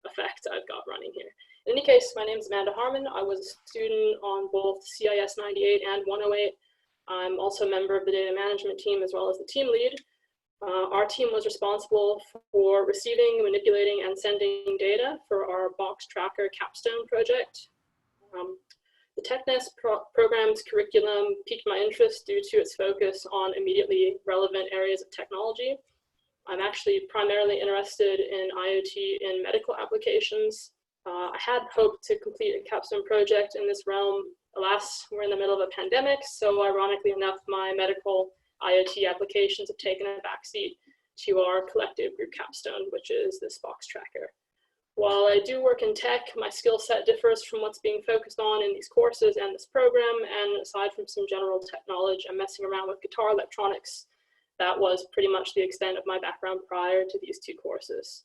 effect I've got running here. In any case, my name is Amanda Harmon. I was a student on both CIS 98 and 108. I'm also a member of the data management team as well as the team lead. Our team was responsible for receiving, manipulating, and sending data for our box tracker Capstone project. The TechNest program's curriculum piqued my interest due to its focus on immediately relevant areas of technology. I'm actually primarily interested in IoT in medical applications. I had hoped to complete a capstone project in this realm. Alas, we're in the middle of a pandemic, so ironically enough, my medical IoT applications have taken a backseat to our collective group capstone, which is this box tracker. While I do work in tech, my skill set differs from what's being focused on in these courses and this program, and aside from some general tech knowledge and messing around with guitar electronics, that was pretty much the extent of my background prior to these 2 courses.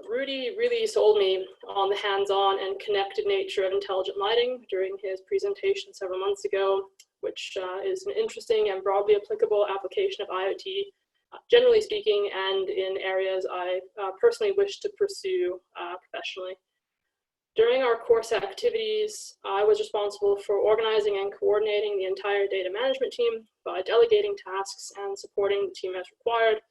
Rudy really sold me on the hands-on and connected nature of intelligent lighting during his presentation several months ago, which is an interesting and broadly applicable application of IoT, generally speaking, and in areas I personally wish to pursue professionally. During our course activities, I was responsible for organizing and coordinating the entire data management team by delegating tasks and supporting the team as required.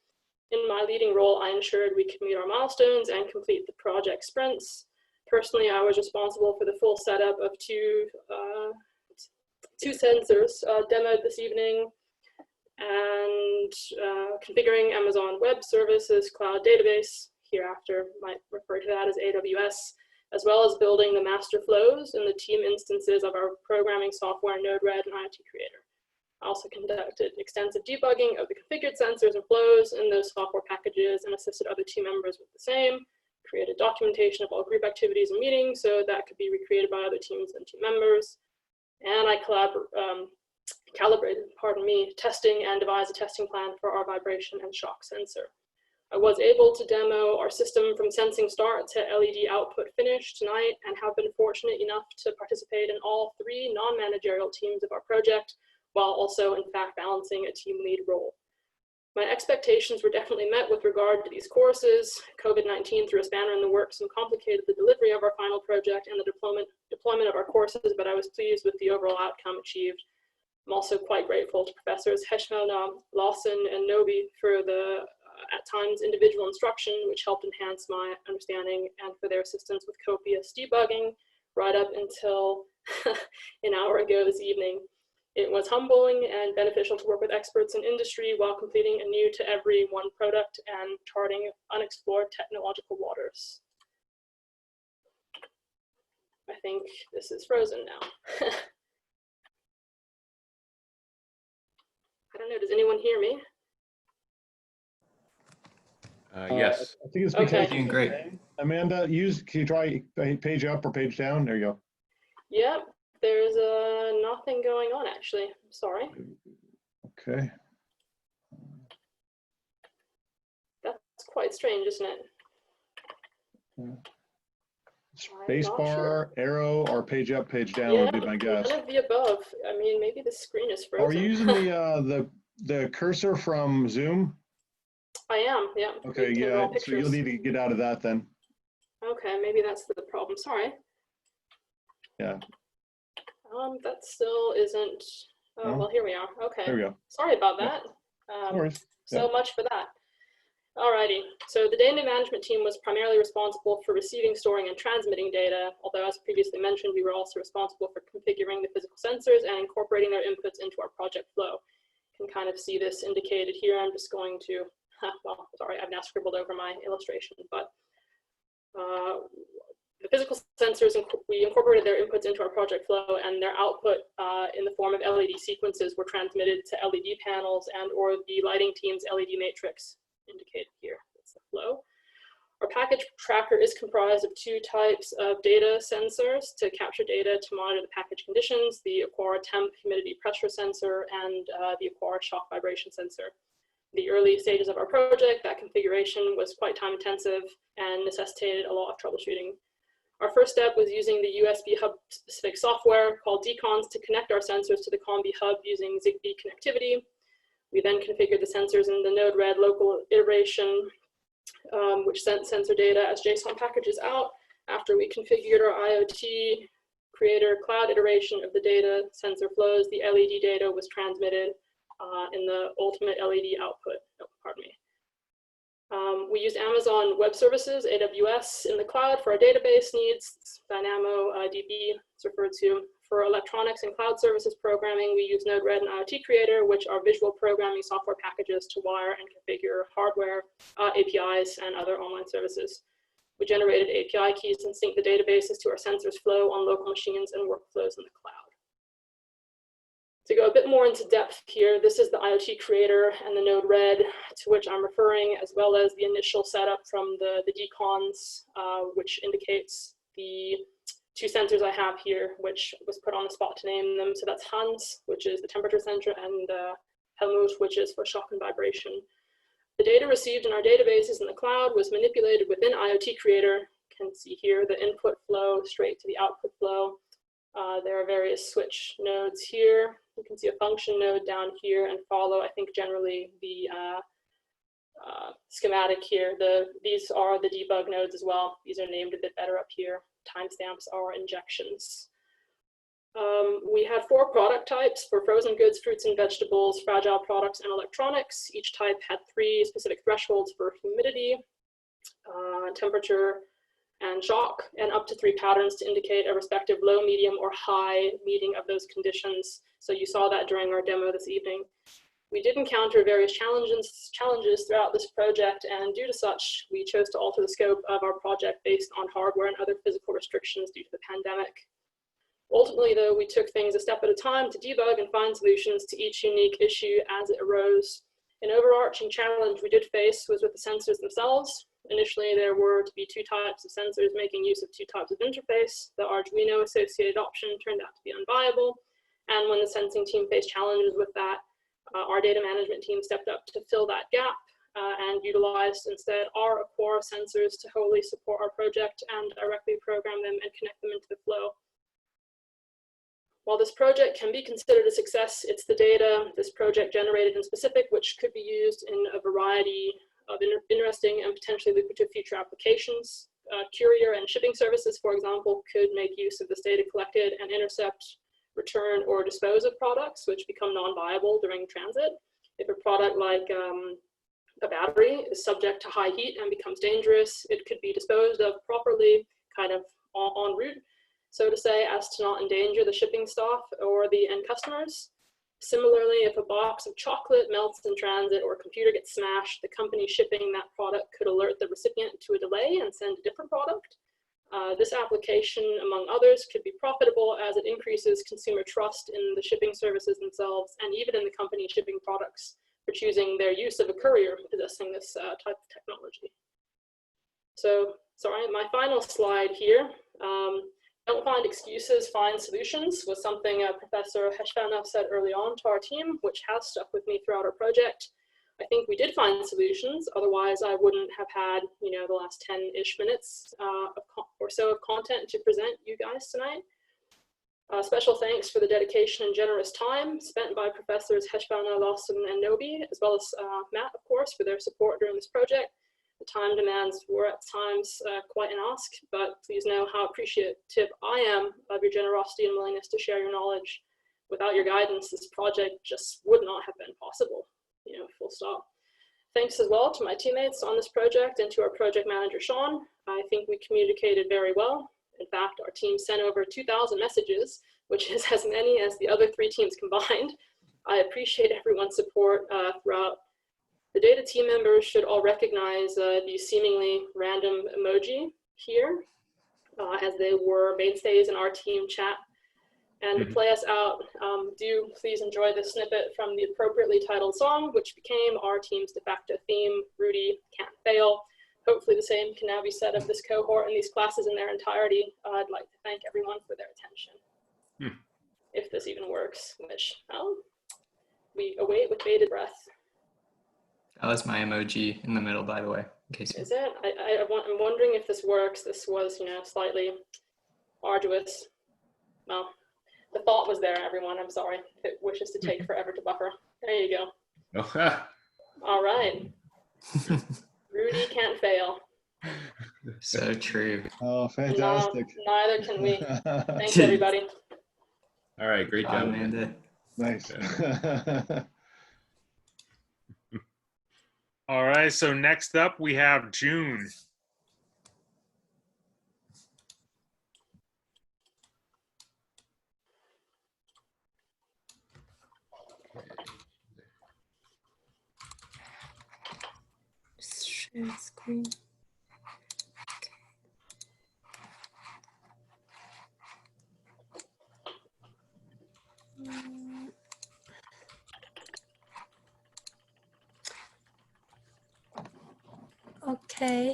In my leading role, I ensured we could meet our milestones and complete the project sprints. Personally, I was responsible for the full setup of two sensors demoed this evening, and configuring Amazon Web Services cloud database, hereafter might refer to that as AWS, as well as building the master flows in the team instances of our programming software Node-RED and IoT Creator. I also conducted extensive debugging of the configured sensors and flows in those software packages and assisted other team members with the same, created documentation of all group activities and meetings so that could be recreated by other teams and team members. And I calibrated, testing and devised a testing plan for our vibration and shock sensor. I was able to demo our system from sensing start to LED output finish tonight, and have been fortunate enough to participate in all 3 non-managerial teams of our project, while also in fact balancing a team lead role. My expectations were definitely met with regard to these courses. COVID-19 threw a spanner in the works and complicated the delivery of our final project and the deployment of our courses, but I was pleased with the overall outcome achieved. I'm also quite grateful to Professors Heschmeln, Lawson, and Nobi for the at times individual instruction, which helped enhance my understanding, and for their assistance with copious debugging right up until an hour ago this evening. It was humbling and beneficial to work with experts in industry while completing a new to every one product and charting unexplored technological waters. I think this is frozen now. I don't know, does anyone hear me? Yes. I think it's Okay. Doing great. Amanda, can you try page up or page down? There you go. Yep, there's nothing going on actually. I'm sorry. Okay. That's quite strange, isn't it? Spacebar, arrow, or page up, page down would be my guess. None of the above. I mean, maybe the screen is frozen. Are you using the cursor from Zoom? I am, yeah. Okay, yeah, so you'll need to get out of that then. Okay, maybe that's the problem. Sorry. Yeah. That still isn't. Oh, No? well, here we are. Okay. There we go. Sorry about that. No worries. So much for that. Alrighty. So the data management team was primarily responsible for receiving, storing, and transmitting data. Although, as previously mentioned, we were also responsible for configuring the physical sensors and incorporating their inputs into our project flow. You can kind of see this indicated here. I'm just going to. Well, sorry, I've now scribbled over my illustration, but the physical sensors, we incorporated their inputs into our project flow, and their output in the form of LED sequences were transmitted to LED panels and or the lighting team's LED matrix, indicated here, flow. Our package tracker is comprised of two types of data sensors to capture data to monitor the package conditions, the Aquara temp humidity pressure sensor and the Aquara shock vibration sensor. The early stages of our project, that configuration was quite time intensive and necessitated a lot of troubleshooting. Our first step was using the USB hub specific software called Decons to connect our sensors to the Combi hub using Zigbee connectivity. We then configured the sensors in the Node-RED local iteration, which sent sensor data as JSON packages out. After we configured our IoT creator cloud iteration of the data sensor flows, the LED data was transmitted in the ultimate LED output. Oh, pardon me. We use Amazon Web Services, AWS, in the cloud for our database needs. DynamoDB is referred to. For electronics and cloud services programming, we use Node-RED and IoT Creator, which are visual programming software packages to wire and configure hardware, APIs, and other online services. We generated API keys and sync the databases to our sensors flow on local machines and workflows in the cloud. To go a bit more into depth here, this is the IoT Creator and the Node-RED to which I'm referring, as well as the initial setup from the Decons, which indicates the two sensors I have here, which was put on the spot to name them. So that's Hans, which is the temperature sensor, and Helmut, which is for shock and vibration. The data received in our databases in the cloud was manipulated within IoT Creator. You can see here the input flow straight to the output flow. There are various switch nodes here. You can see a function node down here and follow, I think, generally the schematic here. These are the debug nodes as well. These are named a bit better up here. Timestamps are injections. We had 4 product types for frozen goods, fruits and vegetables, fragile products, and electronics. Each type had 3 specific thresholds for humidity, temperature, and shock, and up to 3 patterns to indicate a respective low, medium, or high meeting of those conditions. So you saw that during our demo this evening. We did encounter various challenges throughout this project, and due to such, we chose to alter the scope of our project based on hardware and other physical restrictions due to the pandemic. Ultimately, though, we took things a step at a time to debug and find solutions to each unique issue as it arose. An overarching challenge we did face was with the sensors themselves. Initially, there were to be 2 types of sensors making use of 2 types of interface. The Arduino associated option turned out to be unviable, and when the sensing team faced challenges with that, our data management team stepped up to fill that gap and utilized instead our Aquara sensors to wholly support our project and directly program them and connect them into the flow. While this project can be considered a success, it's the data this project generated in specific which could be used in a variety of interesting and potentially lucrative future applications. Courier and shipping services, for example, could make use of this data collected and intercept, return, or dispose of products which become non-viable during transit. If a product like a battery is subject to high heat and becomes dangerous, it could be disposed of properly, kind of en route, so to say, as to not endanger the shipping staff or the end customers. Similarly, if a box of chocolate melts in transit or a computer gets smashed, the company shipping that product could alert the recipient to a delay and send a different product. This application, among others, could be profitable as it increases consumer trust in the shipping services themselves and even in the company shipping products for choosing their use of a courier possessing this type of technology. So, sorry, my final slide here. Don't find excuses, find solutions was something Professor Heshvana said early on to our team, which has stuck with me throughout our project. I think we did find solutions, otherwise I wouldn't have had, you know, the last 10-ish minutes or so of content to present you guys tonight. Special thanks for the dedication and generous time spent by Professors Heshvana, Lawson, and Nobi, as well as Matt, of course, for their support during this project. The time demands were at times quite an ask, but please know how appreciative I am of your generosity and willingness to share your knowledge. Without your guidance, this project just would not have been possible, you know, full stop. Thanks as well to my teammates on this project and to our project manager, Sean. I think we communicated very well. In fact, our team sent over 2,000 messages, which is as many as the other 3 teams combined. I appreciate everyone's support throughout. The data team members should all recognize these seemingly random emoji here, as they were mainstays in our team chat. And to play us out, do please enjoy this snippet from the appropriately titled song, which became our team's de facto theme, Rudy Can't Fail. hopefully the same can now be said of this cohort and these classes in their entirety. I'd like to thank everyone for their attention. If this even works, which we await with bated breath. That was my emoji in the middle, by the way. In case Is it? I'm wondering if this works. This was, slightly arduous. Well, the thought was there, everyone. I'm sorry if it wishes to take forever to buffer. There you go. All right. Rudy can't fail. So true. Oh, fantastic. No, neither can we. Thanks, everybody. All right, great job, Amanda. Nice. All right, so next up we have June. Share screen. Okay,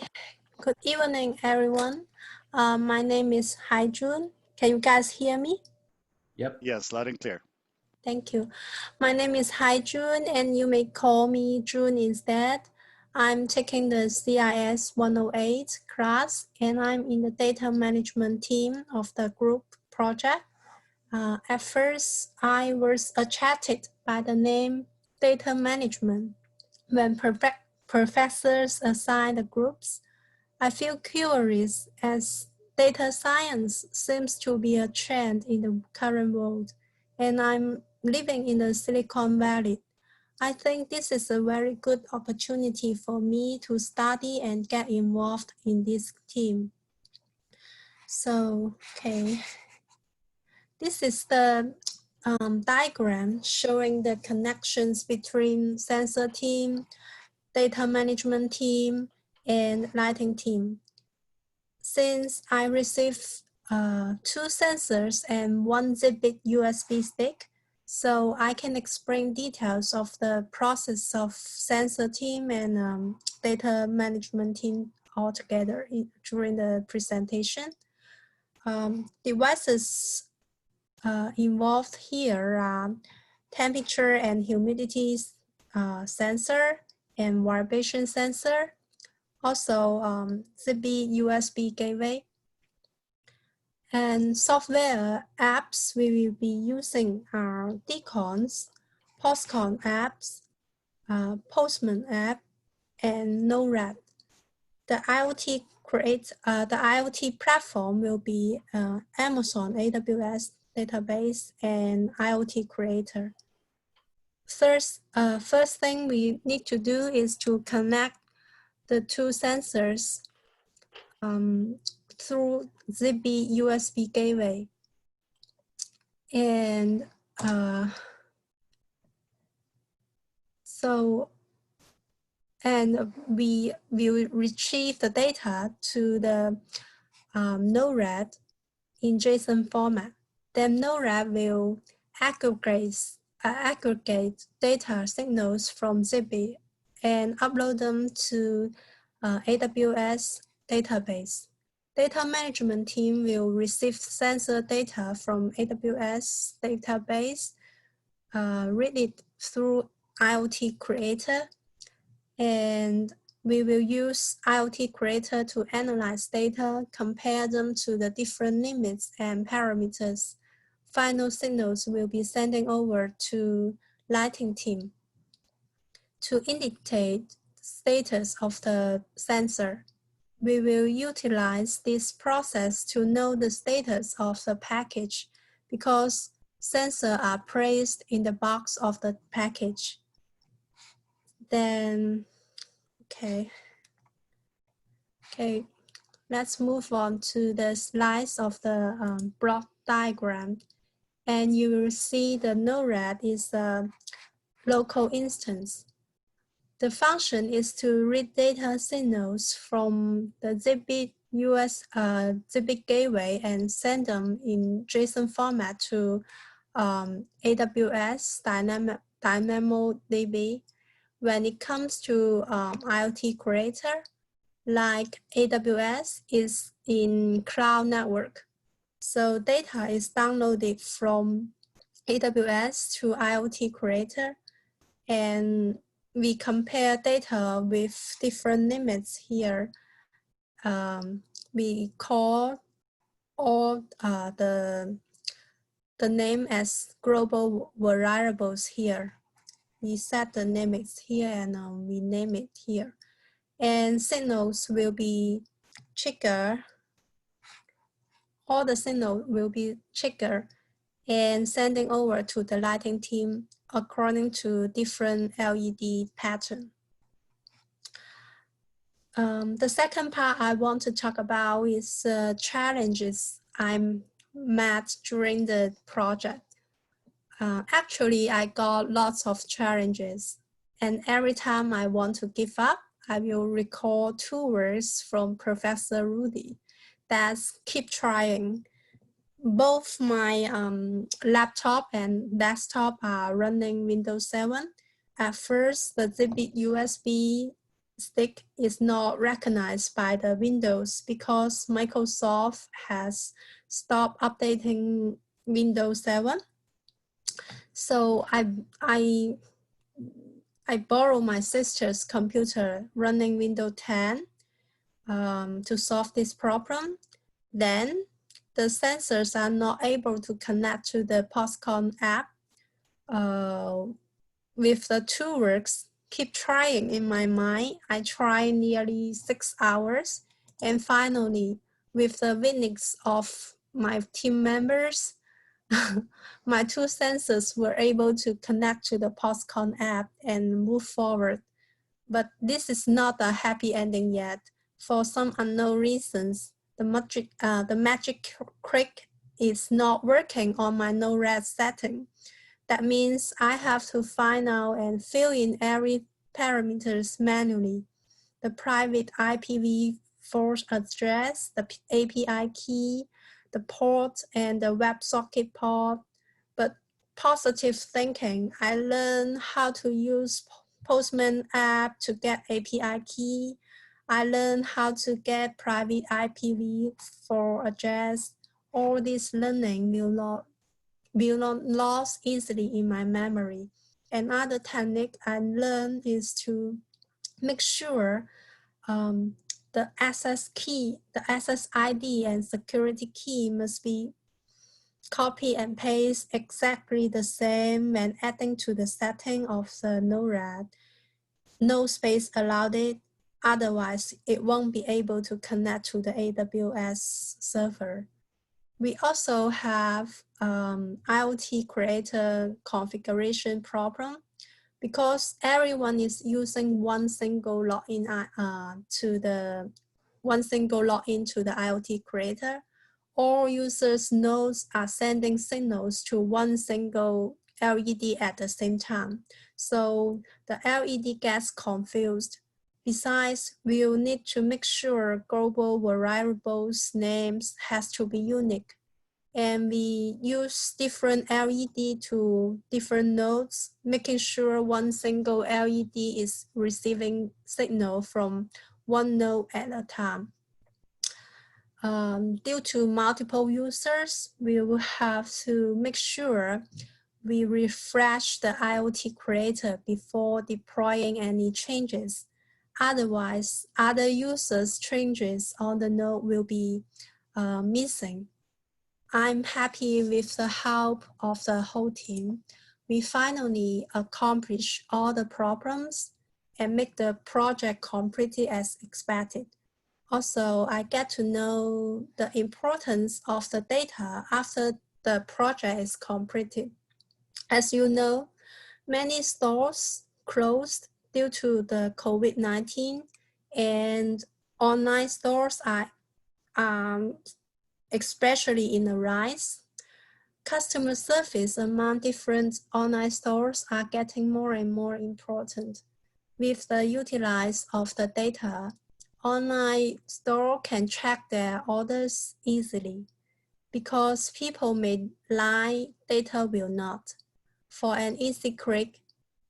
good evening, everyone. My name is Haijun. Can you guys hear me? Yep. Yes, loud and clear. Thank you. My name is Haijun, and you may call me June instead. I'm taking the CIS 108 class, and I'm in the data management team of the group project. At first, I was attracted by the name data management. When professors assign the groups, I feel curious as data science seems to be a trend in the current world, and I'm living in the Silicon Valley. I think this is a very good opportunity for me to study and get involved in this team. So, okay. This is the diagram showing the connections between sensor team, data management team, and lighting team. Since I received 2 sensors and 1 Zigbee USB stick, so I can explain details of the process of sensor team and data management team all together during the presentation. Devices involved here are temperature and humidity sensor and vibration sensor, also Zigbee USB gateway. And software apps we will be using are Decons, Postcon apps, Postman app, and NORAD. The IoT platform will be Amazon AWS database and IoT creator. First thing we need to do is to connect the 2 sensors through Zigbee USB gateway. And we will retrieve the data to the NORAD in JSON format. Then NORAD will aggregate data signals from Zigbee and upload them to AWS database. Data management team will receive sensor data from AWS database, read it through IoT creator, and we will use IoT creator to analyze data, compare them to the different limits and parameters. Final signals will be sending over to lighting team to indicate status of the sensor. We will utilize this process to know the status of the package because sensors are placed in the box of the package. Then, okay, let's move on to the slides of the block diagram. And you will see the NORAD is a local instance. The function is to read data signals from the Zigbee Zigbee gateway and send them in JSON format to AWS DynamoDB. When it comes to IoT creator, like AWS is in cloud network. So data is downloaded from AWS to IoT Creator, and we compare data with different limits here. We call all the name as global variables here. We set the limits here and we name it here. And signals will be triggered. All the signals will be triggered and sending over to the lighting team according to different LED pattern. The second part I want to talk about is challenges I met during the project. Actually, I got lots of challenges, and every time I want to give up, I will recall 2 words from Professor Rudy. That's keep trying. Both my laptop and desktop are running Windows 7. At first, the Zigbee USB stick is not recognized by the Windows because Microsoft has stopped updating Windows 7. So I borrowed my sister's computer running Windows 10 to solve this problem. Then the sensors are not able to connect to the POSCON app. With the 2 words, keep trying in my mind, I tried nearly 6 hours. And finally, with the witness of my team members, my 2 sensors were able to connect to the POSCON app and move forward. But this is not a happy ending yet. For some unknown reasons, the magic trick is not working on my no-red setting. That means I have to find out and fill in every parameters manually. The private IPv4 address, the API key, the port, and the WebSocket port. But positive thinking, I learned how to use Postman app to get API key. I learned how to get private IPv4 address. All this learning will not lost easily in my memory. Another technique I learned is to make sure the access key, the access ID and security key must be copy and paste exactly the same when adding to the setting of the NORAD. No space allowed it, otherwise it won't be able to connect to the AWS server. We also have IoT Creator configuration problem because everyone is using one single login to the IoT Creator. All users' nodes are sending signals to one single LED at the same time. So the LED gets confused. Besides, we'll need to make sure global variables names has to be unique. And we use different LED to different nodes, making sure one single LED is receiving signal from one node at a time. Due to multiple users, we will have to make sure we refresh the IoT Creator before deploying any changes. Otherwise, other users' changes on the node will be missing. I'm happy with the help of the whole team. We finally accomplished all the problems and make the project completed as expected. Also, I get to know the importance of the data after the project is completed. As you know, many stores closed due to the COVID-19, and online stores are especially in the rise. Customer service among different online stores are getting more and more important. With the utilize of the data, online store can track their orders easily. Because people may lie, data will not. For an easy click,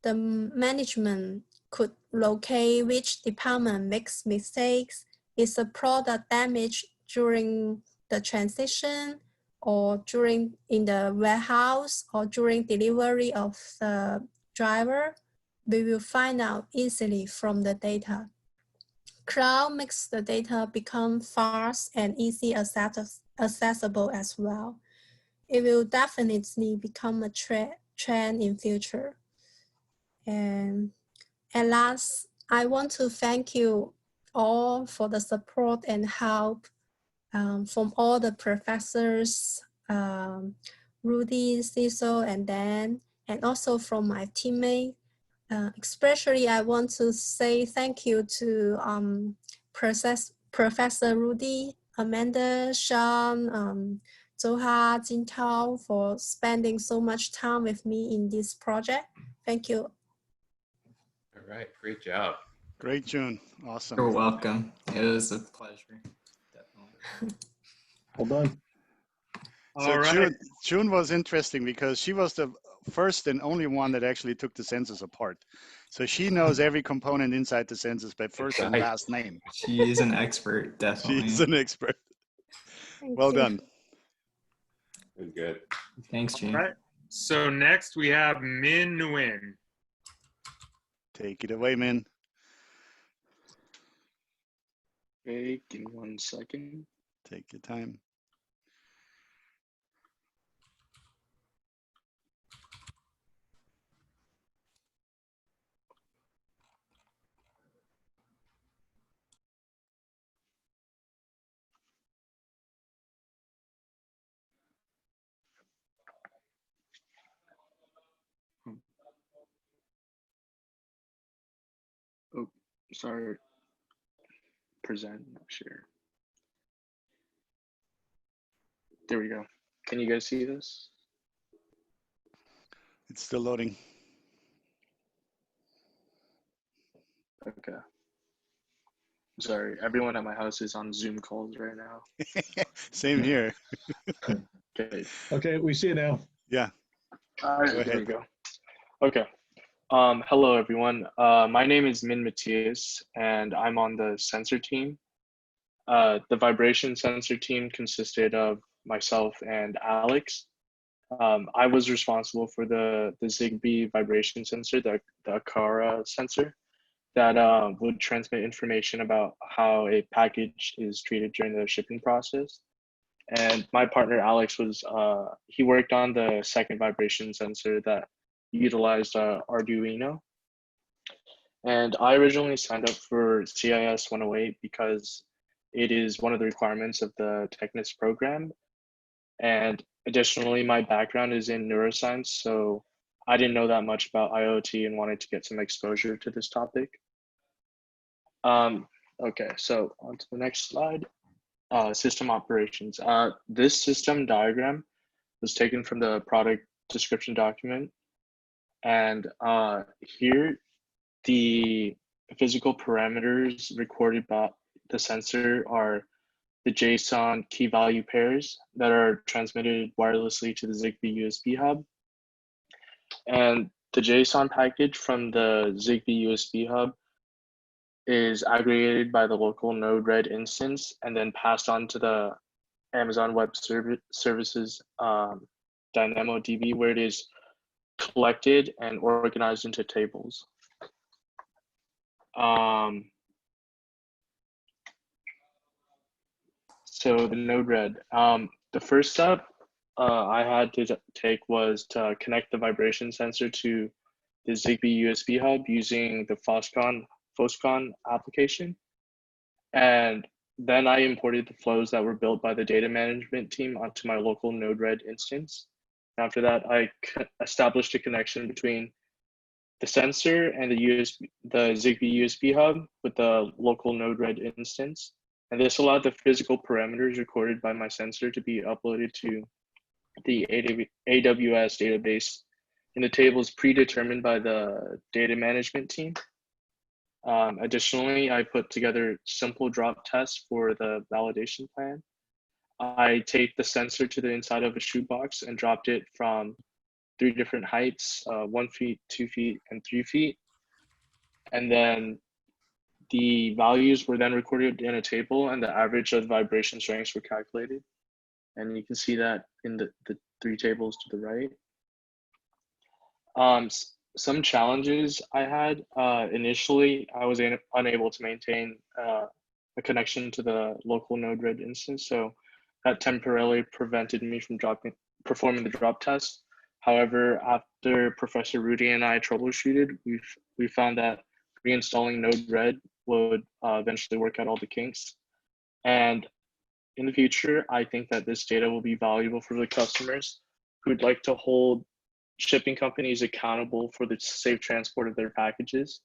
the management could locate which department makes mistakes. Is the product damaged during the transition or in the warehouse or during delivery of the driver? We will find out easily from the data. Cloud makes the data become fast and easy accessible as well. It will definitely become a trend in future. And at last, I want to thank you all for the support and help from all the professors, Rudy, Cecil, and Dan, and also from my teammate. Especially, I want to say thank you to Professor Rudy, Amanda, Sean, Zoha, Jintao for spending so much time with me in this project. Thank you. All right, great job. Great, June. Awesome. You're welcome. It was a pleasure. Definitely. Well done. So All right. June was interesting because she was the first and only one that actually took the sensors apart. So she knows every component inside the sensors by first and last name. She is an expert, definitely. She's an expert. Thank Well you. done. Good. Thanks, Gene. All right. So next we have Min Nguyen. Take it away, Min. Okay, give me 1 second. Take your time. Oh, sorry. Present, not share. There we go. Can you guys see this? It's still loading. Okay. Sorry, everyone at my house is on Zoom calls right now. Same here. Okay. Okay, we see it now. Yeah. All right, Go there we ahead. go. Okay. Hello, everyone. My name is Min Matthias, and I'm on the sensor team. The vibration sensor team consisted of myself and Alex. I was responsible for the Zigbee vibration sensor, the Akara sensor, that would transmit information about how a package is treated during the shipping process. And my partner Alex was, he worked on the second vibration sensor that utilized Arduino. And I originally signed up for CIS 108 because it is one of the requirements of the Technis program. And additionally, my background is in neuroscience, so I didn't know that much about IoT and wanted to get some exposure to this topic. Okay, so on to the next slide. System operations. This system diagram was taken from the product description document. And here, the physical parameters recorded by the sensor are the JSON key value pairs that are transmitted wirelessly to the Zigbee USB hub. And the JSON package from the Zigbee USB hub is aggregated by the local Node-RED instance and then passed on to the Amazon Web Services DynamoDB, where it is collected and organized into tables. So the Node-RED, the first step I had to take was to connect the vibration sensor to the Zigbee USB hub using the Foscon application. And then I imported the flows that were built by the data management team onto my local Node-RED instance. After that, I established a connection between the sensor and the Zigbee USB hub with the local Node-RED instance. And this allowed the physical parameters recorded by my sensor to be uploaded to the AWS database in the tables predetermined by the data management team. Additionally, I put together simple drop tests for the validation plan. I taped the sensor to the inside of a shoebox and dropped it from 3 different heights, 1 feet, 2 feet, and 3 feet. And then the values were then recorded in a table, and the average of vibration strengths were calculated. And you can see that in the 3 tables to the right. Some challenges I had, initially, I was unable to maintain a connection to the local Node-RED instance. So that temporarily prevented me from performing the drop test. However, after Professor Rudy and I troubleshooted, we found that reinstalling Node-RED would eventually work out all the kinks. And in the future, I think that this data will be valuable for the customers who'd like to hold shipping companies accountable for the safe transport of their packages.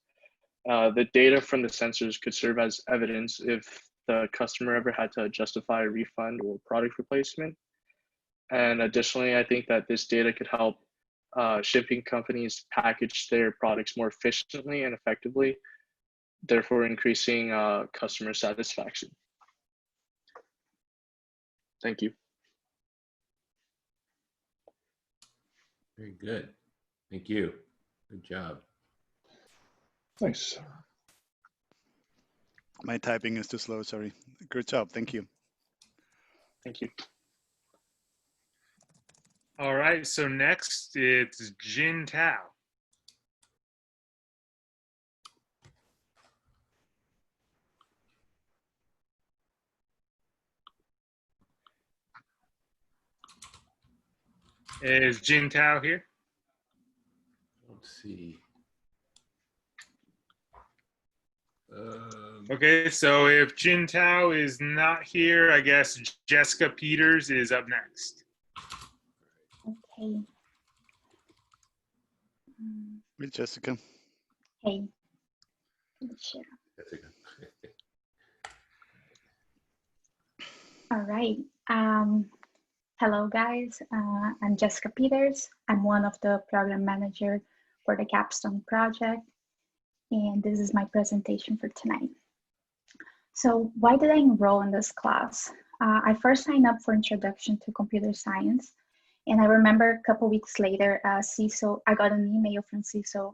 The data from the sensors could serve as evidence if the customer ever had to justify a refund or product replacement. And additionally, I think that this data could help shipping companies package their products more efficiently and effectively, therefore increasing customer satisfaction. Thank you. Very good. Thank you. Good job. Thanks. My typing is too slow, sorry. Good job, thank you. Thank you. All right, so next it's Jin Tao. Is Jin Tao here? Let's see. Okay, so if Jin Tao is not here, I guess Jessica Peters is up next. Okay. Hey, Jessica. Hey. Share. Jessica. All right. Hello, guys. I'm Jessica Peters. I'm one of the program manager for the Capstone project, and this is my presentation for tonight. So why did I enroll in this class? I first signed up for Introduction to Computer Science, and I remember a couple weeks later, CISO, I got an email from CISO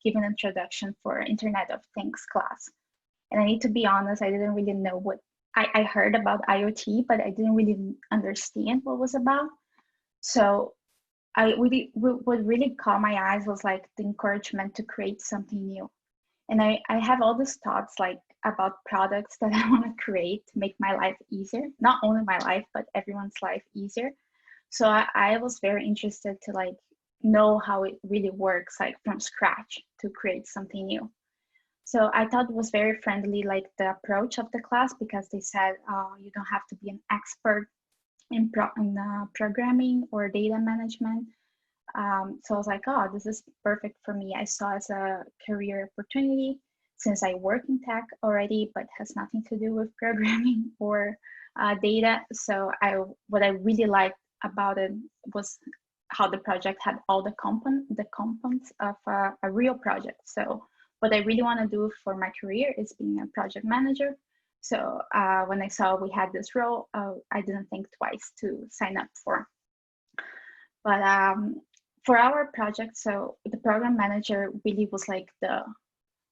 giving an introduction for Internet of Things class. And I need to be honest, I didn't really know what, I heard about IoT, but I didn't really understand what it was about. So what really caught my eyes was like the encouragement to create something new. And I have all these thoughts like about products that I want to create to make my life easier, not only my life, but everyone's life easier. So I was very interested to like know how it really works, like from scratch to create something new. So I thought it was very friendly, like the approach of the class, because they said you don't have to be an expert in programming or data management. So I was like, oh, this is perfect for me. I saw it as a career opportunity since I work in tech already, but has nothing to do with programming or data. So what I really liked about it was how the project had all the components of a real project. So what I really want to do for my career is being a project manager. So when I saw we had this role, I didn't think twice to sign up for. But for our project, so the program manager really was like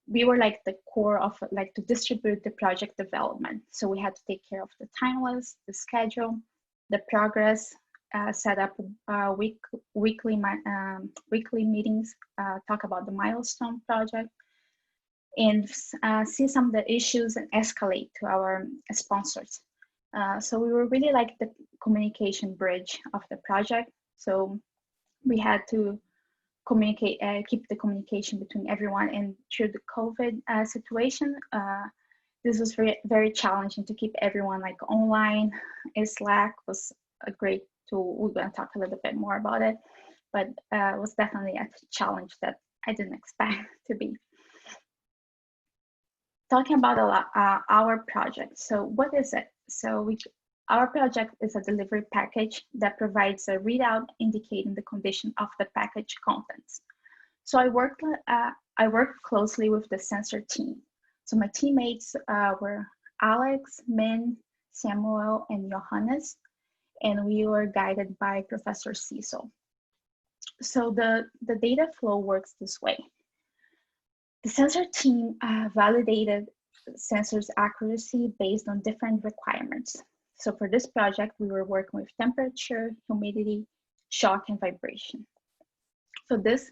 we were like the core of like to distribute the project development. So we had to take care of the timelines, the schedule, the progress, set up weekly meetings, talk about the milestone project, and see some of the issues and escalate to our sponsors. So we were really like the communication bridge of the project. So we had to communicate, keep the communication between everyone. And through the COVID situation, this was very, very challenging to keep everyone like online. Slack was a great tool. We're going to talk a little bit more about it, but it was definitely a challenge that I didn't expect to be. Talking about our project. So what is it? So our project is a delivery package that provides a readout indicating the condition of the package contents. So I worked closely with the sensor team. So my teammates were Alex, Min, Samuel, and Johannes, and we were guided by Professor Cecil. So the data flow works this way. The sensor team validated sensors accuracy based on different requirements. So for this project, we were working with temperature, humidity, shock, and vibration. So this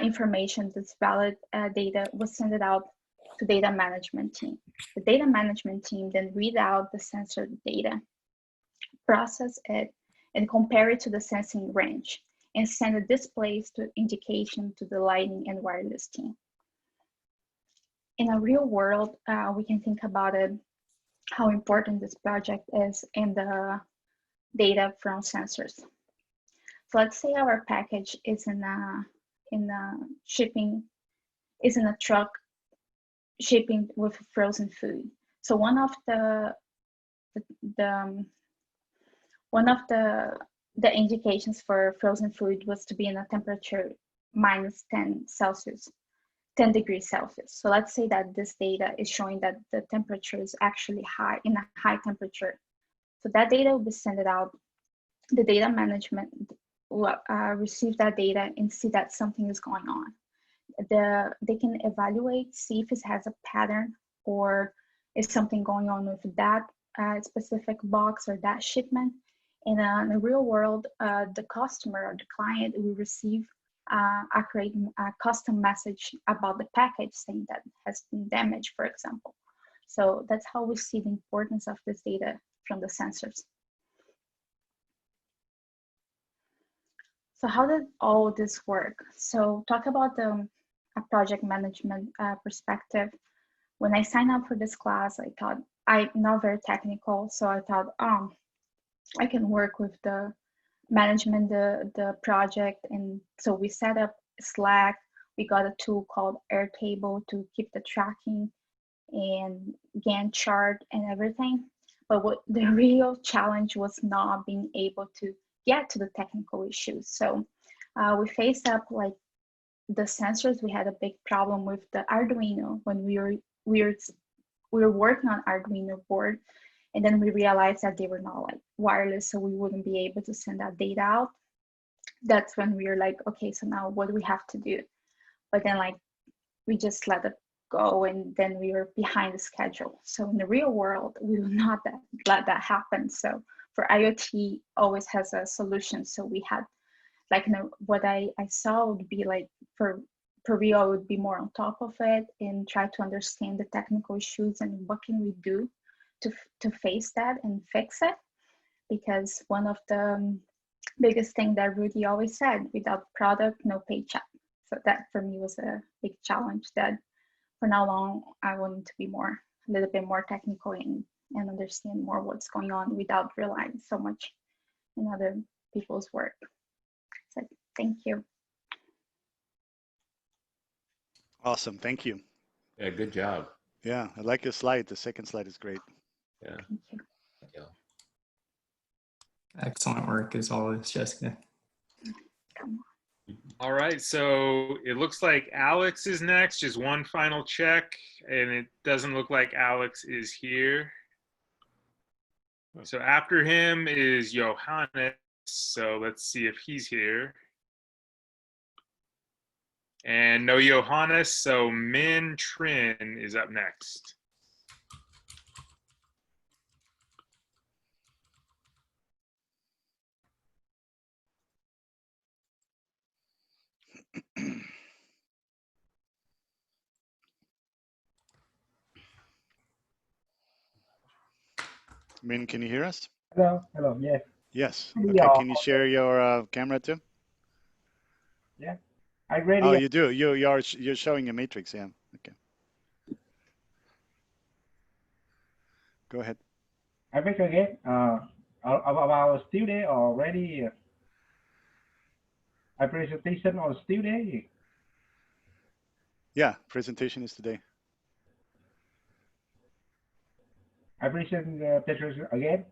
information, this valid data was sent out to data management team. The data management team then read out the sensor data, process it, and compare it to the sensing range, and send a displays to indication to the lighting and wireless team. In a real world, we can think about it, how important this project is in the data from sensors. So let's say our package is in a truck shipping with frozen food. So one of the indications for frozen food was to be in a temperature minus 10 degrees Celsius. So let's say that this data is showing that the temperature is actually high, in a high temperature. So that data will be sent out. The data management will receive that data and see that something is going on. They can evaluate, see if it has a pattern or is something going on with that specific box or that shipment. And in the real world, the customer or the client will receive accurate custom message about the package saying that has been damaged, for example. So that's how we see the importance of this data from the sensors. So how did all this work? So talk about the project management perspective. When I signed up for this class, I thought, I'm not very technical, so I thought, I can work with the management, the project. And so we set up Slack. We got a tool called Airtable to keep the tracking and Gantt chart and everything. But what the real challenge was not being able to get to the technical issues. So we faced up like the sensors. We had a big problem with the Arduino when we were working on Arduino board. And then we realized that they were not like wireless, so we wouldn't be able to send that data out. That's when we were like, okay, so now what do we have to do? But then like, we just let it go, and then we were behind the schedule. So in the real world, we will not let that happen. So for IoT, always has a solution. So we had like, what I saw would be like for real, I would be more on top of it and try to understand the technical issues and what can we do to face that and fix it. Because one of the biggest thing that Rudy always said, without product, no paycheck. So that for me was a big challenge that for now on, I wanted to be a little bit more technical and understand more what's going on without relying so much in other people's work. So thank you. Awesome, thank you. Yeah, good job. Yeah, I like your slide. The second slide is great. Yeah. Thank you. Yeah. Excellent work as always, Jessica. Come on. All right, so it looks like Alex is next. Just one final check, and it doesn't look like Alex is here. So after him is Johannes. So let's see if he's here. And no Johannes, so Min Trin is up next. Min, can you hear us? Hello, yes. Yes. Yeah. Okay, can you share your camera too? Yeah, I ready. Oh, you do. You're showing a matrix. Yeah. Okay. Go ahead. I make again. About student already. A presentation on student. Yeah, presentation is today. I present pictures again.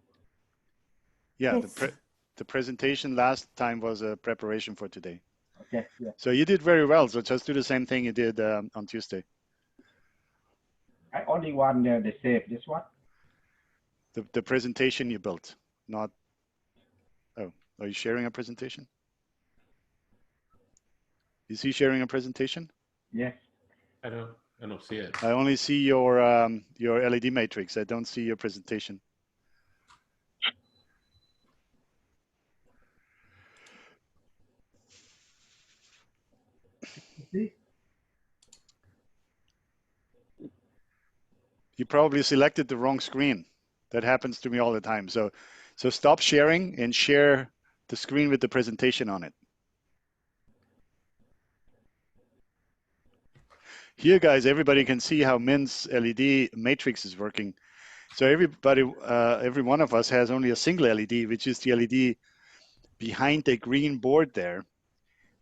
Yeah, Yes. the presentation last time was a preparation for today. Okay. Yeah. So you did very well. So just do the same thing you did on Tuesday. I only want the save. This one. The presentation you built, not. Oh, are you sharing a presentation? Is he sharing a presentation? Yes. I don't see it. I only see your LED matrix. I don't see your presentation. You probably selected the wrong screen. That happens to me all the time. So stop sharing and share the screen with the presentation on it. Here, guys, everybody can see how Min's LED matrix is working. So everybody, every one of us has only a single LED, which is the LED behind the green board there.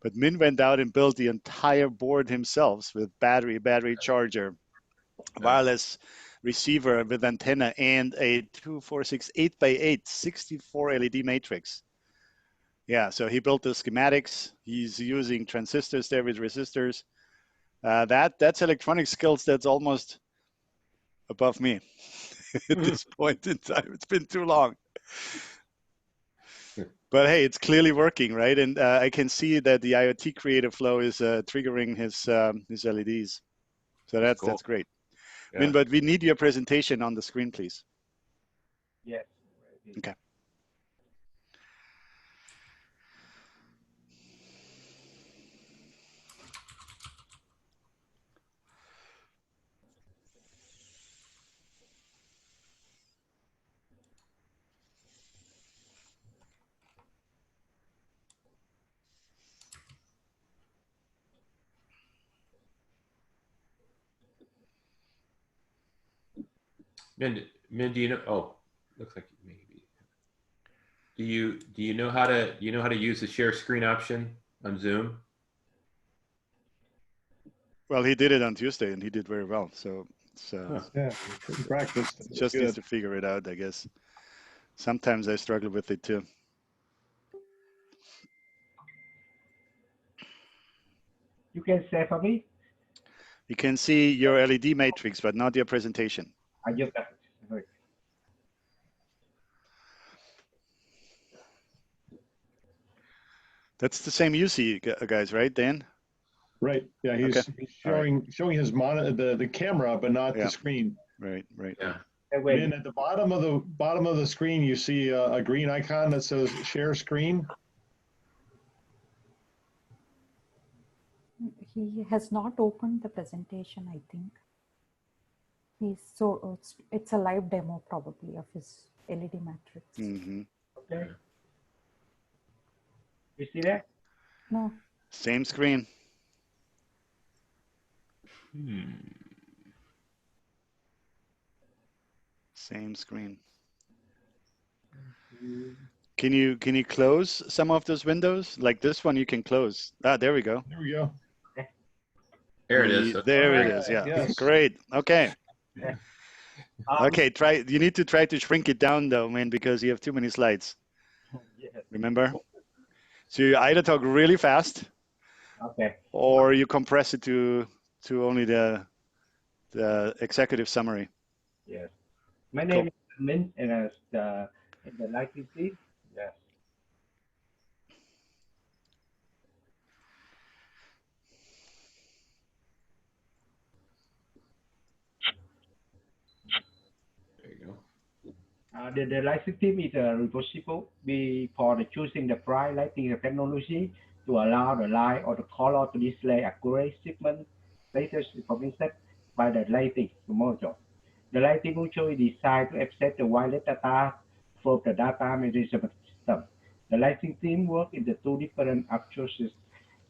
But Min went out and built the entire board himself with battery charger, wireless receiver with antenna, and a 8x8 64 LED matrix. Yeah, so he built the schematics. He's using transistors there with resistors. That's electronic skills that's almost above me at this point in time. It's been too long. But hey, it's clearly working, right? And I can see that the IoT creative flow is triggering his LEDs. So that's great. Yeah. Min, but we need your presentation on the screen, please. Yes. Okay. Min, do you know? Oh, looks like maybe. Do you know how to use the share screen option on Zoom? Well, he did it on Tuesday, and he did very well. So yeah, practice. Just needs to figure it out, I guess. Sometimes I struggle with it too. You can share for me? You can see your LED matrix, but not your presentation. I just got it. That's the same you see, guys, right, Dan? Right. Yeah, he's showing his monitor, the camera, but not the screen. Right. Yeah. And at the bottom of the screen, you see a green icon that says share screen. He has not opened the presentation, I think. It's a live demo probably of his LED matrix. Mm-hmm. Okay. You see that? No. Same screen. Same screen. Can you close some of those windows? Like this one, you can close. Ah, there we go. There we go. There it is. There it is. Yeah. Yes. Great. Okay. Okay. You need to try to shrink it down though, man, because you have too many slides. Remember? So you either talk really fast, or you compress it to only the executive summary. Yes. My name is Min, and in the lighting team. Yes. There you go. The lighting team is responsible for choosing the bright lighting technology to allow the light or the color to display accurate segment status information by the lighting module. The lighting module is designed to accept the wireless data from the data management system. The lighting team works in the two different approaches,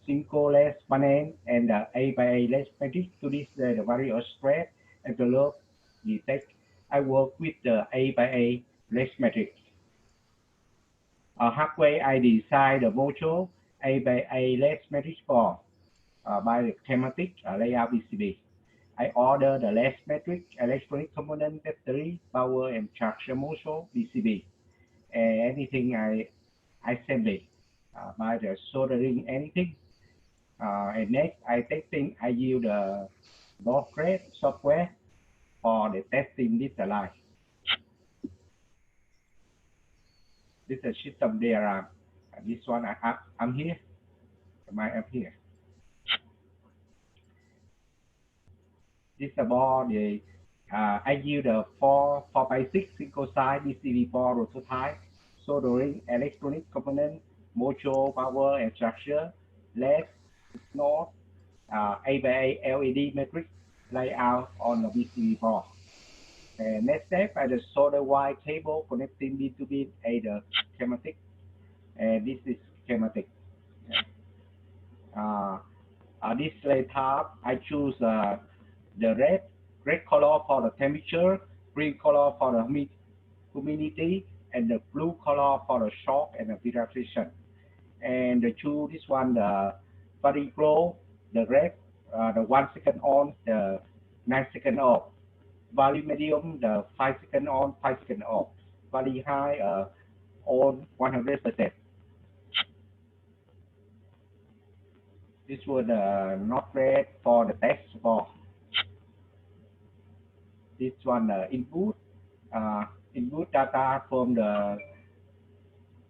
single lens panel and the A/A lens matrix to display the various stress and the load detect. I work with the A/A lens matrix. Halfway, I design the module A/A lens matrix for by the schematic layout PCB. I order the lens matrix, electronic component, battery, power, and charger module PCB. And anything I assemble by the soldering anything. And next, I use the Node-RED software for the testing this line. This is a system diagram. This one I'm here. I'm here. This is about the I use the 4x6 single side BCD4 prototype, soldering electronic component, module, power, and structure, LED, node, A/A LED matrix layout on the BCD4. And next step, I just solder wire cable connecting B2B and the schematic. And this is schematic. Display tab, I choose the red color for the temperature, green color for the humidity, and the blue color for the shock and the vibration. And choose this one, the very glow, the red, the 1 second on, the 9 second off. Very medium, the 5 second on, 5 second off. Very high, on 100%. This was not red for the text box. This one input data from the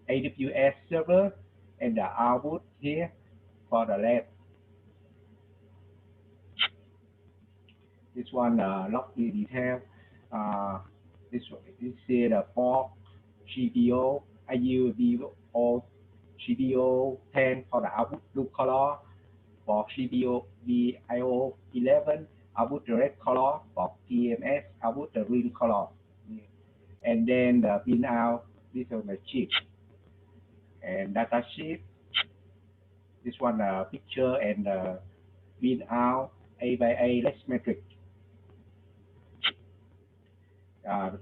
AWS server and the output here for the lab. This one log detail. This is the for GPO. I use GPO 10 for the output blue color. For GPO VIO 11, output the red color. For TMS, output the green color. And then the pin out, this is the chip. And data sheet, this one picture and pin out A/A less metric.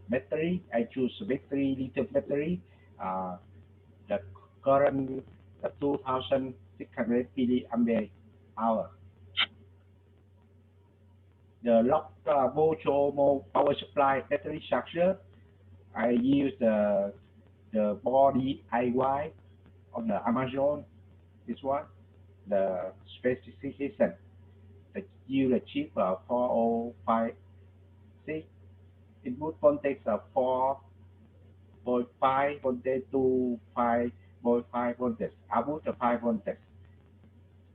Battery, I choose battery, lithium battery. The current 2,600 milliampere hour. The lock module power supply battery structure, I use the body IY on the Amazon. This one, the specification, the use chip 4056. Input voltage of 4.5 voltage to 5.5 voltage. Output of 5 voltage.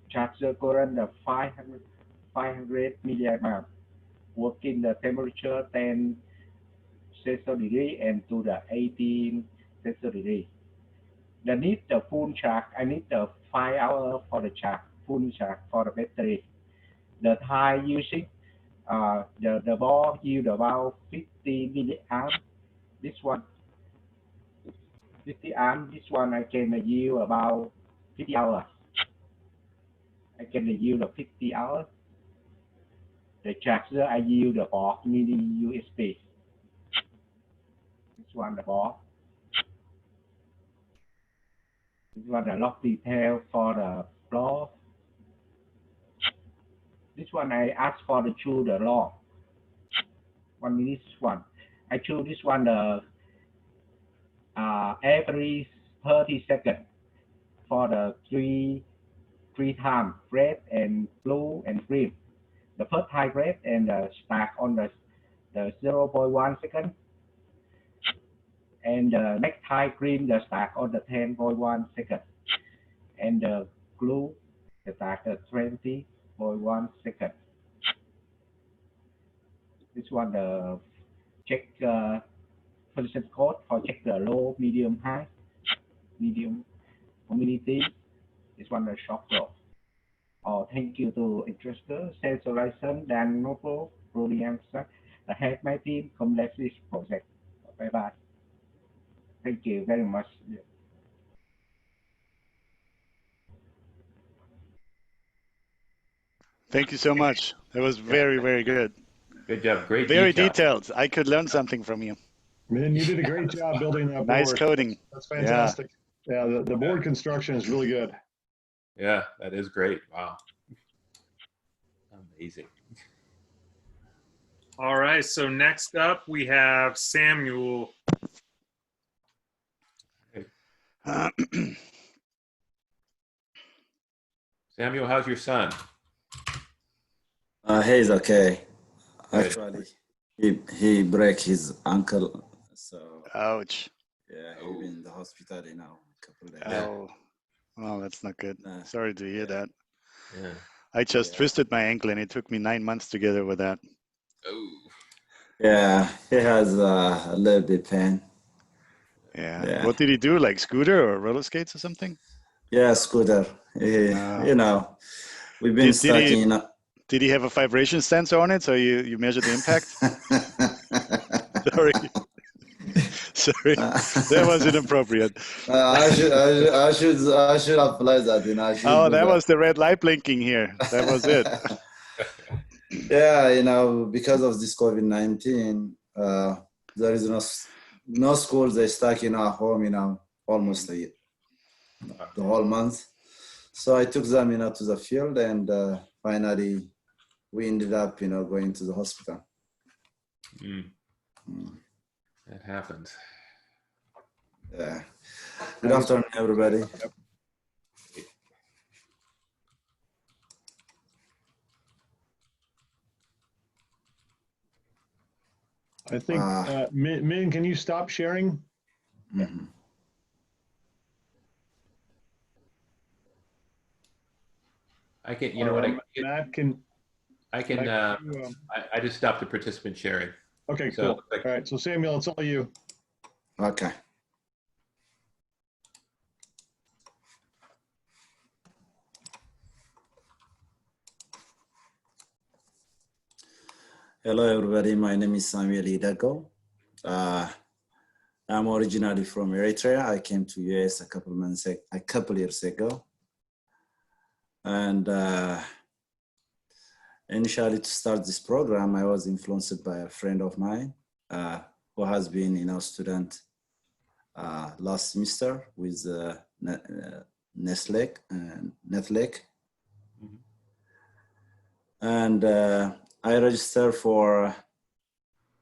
Charger current of 500 milliamp. Working the temperature 10 Celsius degree and to the 18 Celsius degree. The need the full charge. I need the 5 hours for the charge, full charge for the battery. The time using. The ball yield about 50 milliamp. This one, 50 amp. This one I can yield about 50 hours. I can yield 50 hours. The charger I yield the board mini USB. This one the board. This one the lock detail for the floor. This one I ask for the choose the lock. 1 minute one. I choose this one every 30 seconds for the three times red and blue and green. The first time red and start on the 0.1 second. And the next time green the start on the 10.1 second. And the blue the start at 20.1 second. This one the check position code for check the low, medium, high, medium, humidity. This one the shock flow. Thank you to interested sales horizon Dan Noble, Rudy Amsa, the head my team complex this project. Bye bye. Thank you very much. Thank you so much. That was very, very good. Good job. Great. Very detail. detailed. I could learn something from you. Man, you did a great job building that board. Nice coding. That's fantastic. Yeah, the board construction is really good. Yeah, that is great. Wow. Amazing. All right, so next up we have Samuel. Samuel, how's your son? He's okay. Good. Actually, he break his ankle, so ouch. Yeah, he's in the hospital now. A couple days. Oh, well, that's not good. Sorry to hear that. Yeah. I just twisted my ankle, and it took me 9 months to get over that. Oh. Yeah, he has a little bit pain. Yeah. What did he do? Like scooter or roller skates or something? Yeah, scooter. You know, we've been stuck in. Did he have a vibration sensor on it? So you measured the impact? Sorry. Sorry, that was inappropriate. I should apply that. You know, that was the red light blinking here. That was it. Yeah, you know, because of this COVID-19, there is no schools. They stuck in our home, you know, almost the whole month. So I took them, you know, to the field, and finally we ended up, you know, going to the hospital. That happens. Yeah. Good afternoon, everybody. I think, Min, can you stop sharing? Mm-hmm. I can, you know what? Matt can. I just stopped the participant sharing. Okay, cool. All right, so Samuel, it's all you. Okay. Hello, everybody. My name is Samuel Hidako. I'm originally from Eritrea. I came to US a couple years ago. And initially, to start this program, I was influenced by a friend of mine who has been, you know, student last semester with Nestlek. And I registered for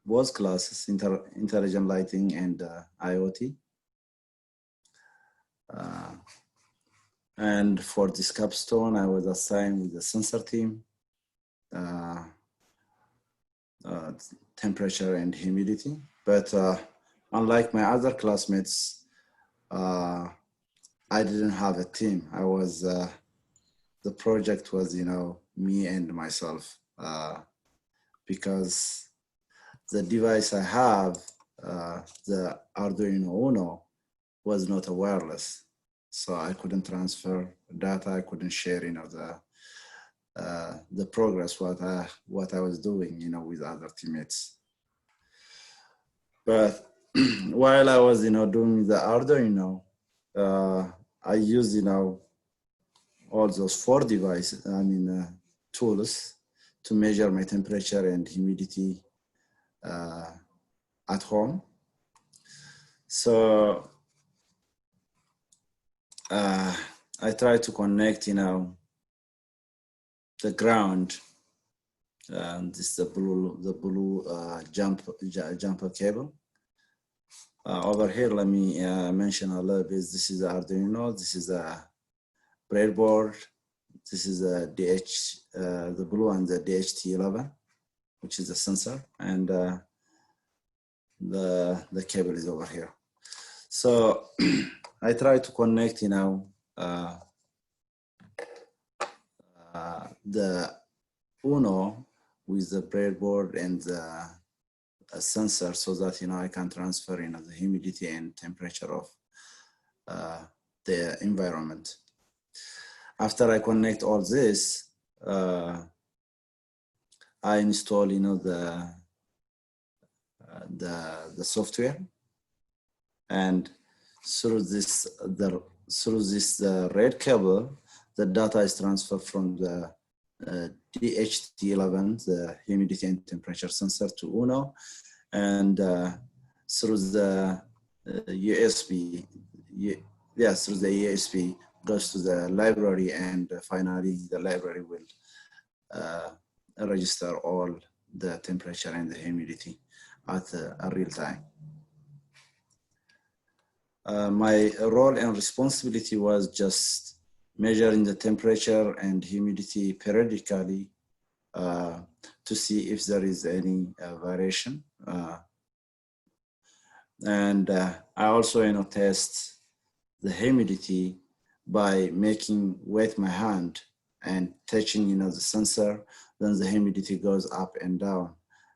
both classes, intelligent lighting and IoT. And for this capstone, I was assigned with the sensor team, temperature and humidity. But unlike my other classmates, I didn't have a team. I was, the project was, you know, me and myself, because the device I have, the Arduino Uno, was not a wireless. So I couldn't transfer data. I couldn't share, you know, the progress, what I was doing, you know, with other teammates. But while I was, you know, doing the Arduino, I used, you know, all those 4 devices, tools to measure my temperature and humidity at home. So I try to connect, you know, the ground. This is the blue jumper cable. Over here, let me mention a little bit. This is the Arduino. This is a breadboard. This is a the blue and the DHT11, which is the sensor, and the cable is over here. So I try to connect, you know, the Uno with the breadboard and the sensor, so that, you know, I can transfer, you know, the humidity and temperature of the environment. After I connect all this, I install, you know, the software, and through this red cable, the data is transferred from the DHT11, the humidity and temperature sensor, to Uno, and through the USB, through the USB goes to the library, and finally the library will register all the temperature and the humidity at a real time. My role and responsibility was just measuring the temperature and humidity periodically to see if there is any variation. And I also, you know, test the humidity by making wet my hand and touching, you know, the sensor. Then the humidity goes up and down,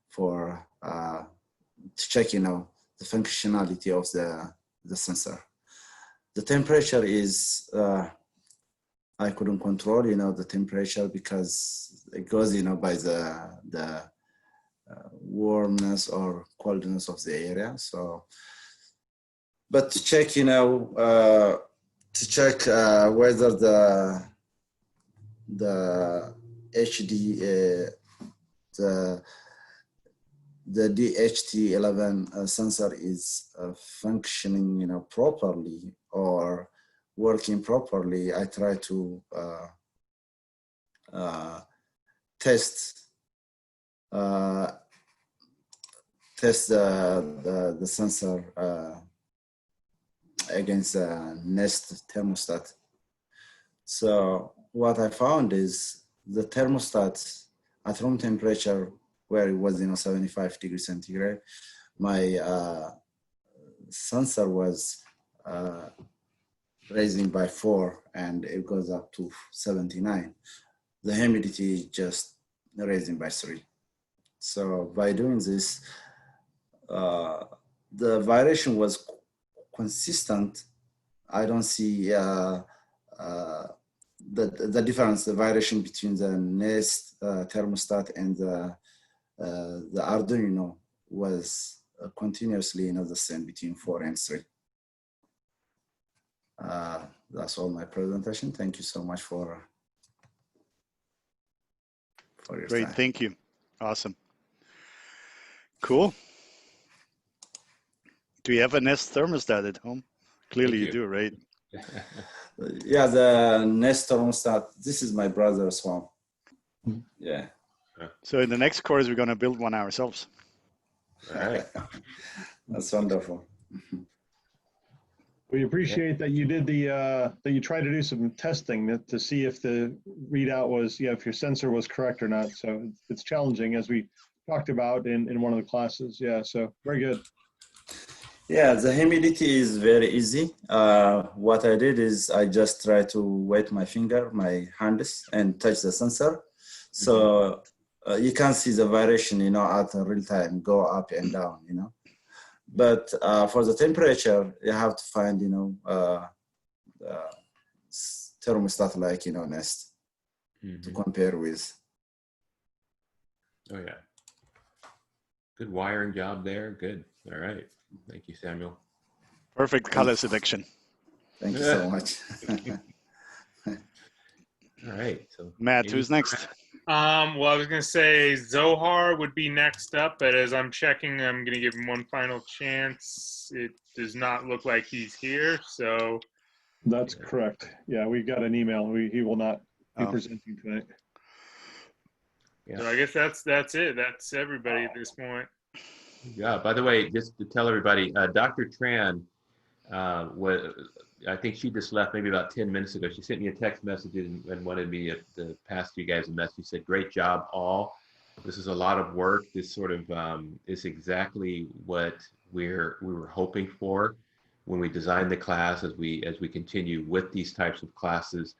for to check, the functionality of the sensor. The temperature is, I couldn't control, the temperature because it goes, by the warmness or coldness of the area. So, but to check, whether the HD, the DHT11 sensor is functioning, properly or working properly, I try to test the sensor against a Nest thermostat. So what I found is the thermostat at room temperature, where it was 75 degrees centigrade, my sensor was raising by 4 and it goes up to 79. The humidity just raising by 3. So by doing this, the variation was consistent. I don't see the difference, the variation between the Nest thermostat and the Arduino was continuously the same between 4 and 3. That's all my presentation. Thank you so much for your Great, time. thank you. Awesome. Cool. Do you have a Nest thermostat at home? Clearly you do, right? Yeah, the Nest thermostat, this is my brother's one. Yeah. So in the next course, we're going to build one ourselves. All right. That's wonderful. We appreciate that you did that you tried to do some testing to see if the readout was, if your sensor was correct or not. So it's challenging, as we talked about in one of the classes. Yeah, so very good. Yeah, the humidity is very easy. What I did is I just try to wet my hands and touch the sensor. So you can see the variation, at real time, go up and down, But for the temperature, you have to find, thermostat like, Nest to compare with. Oh, yeah. Good wiring job there. Good. All right. Thank you, Samuel. Perfect color selection. Thank you so much. All right. So Matt, who's next? Well, I was going to say Zohar would be next up, but as I'm checking, I'm going to give him one final chance. It does not look like he's here, so. That's correct. Yeah, we got an email. He will not be presenting tonight. Yeah. So I guess that's it. That's everybody at this point. Yeah. By the way, just to tell everybody, Dr. Tran, I think she just left maybe about 10 minutes ago. She sent me a text message and wanted me to pass you guys a message. She said, "Great job, all. This is a lot of work. This sort of is exactly what we were hoping for when we designed the class. As we continue with these types of classes,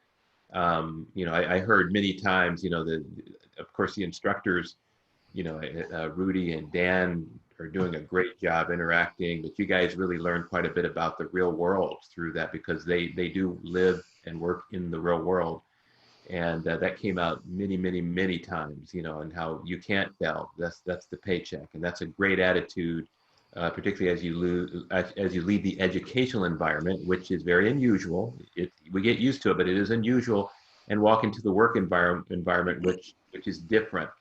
I heard many times, of course, the instructors, Rudy and Dan are doing a great job interacting, but you guys really learned quite a bit about the real world through that, because they do live and work in the real world. And that came out many times, and how you can't fail. That's the paycheck. And that's a great attitude, particularly as you leave the educational environment, which is very unusual. We get used to it, but it is unusual, and walk into the work environment, which is different.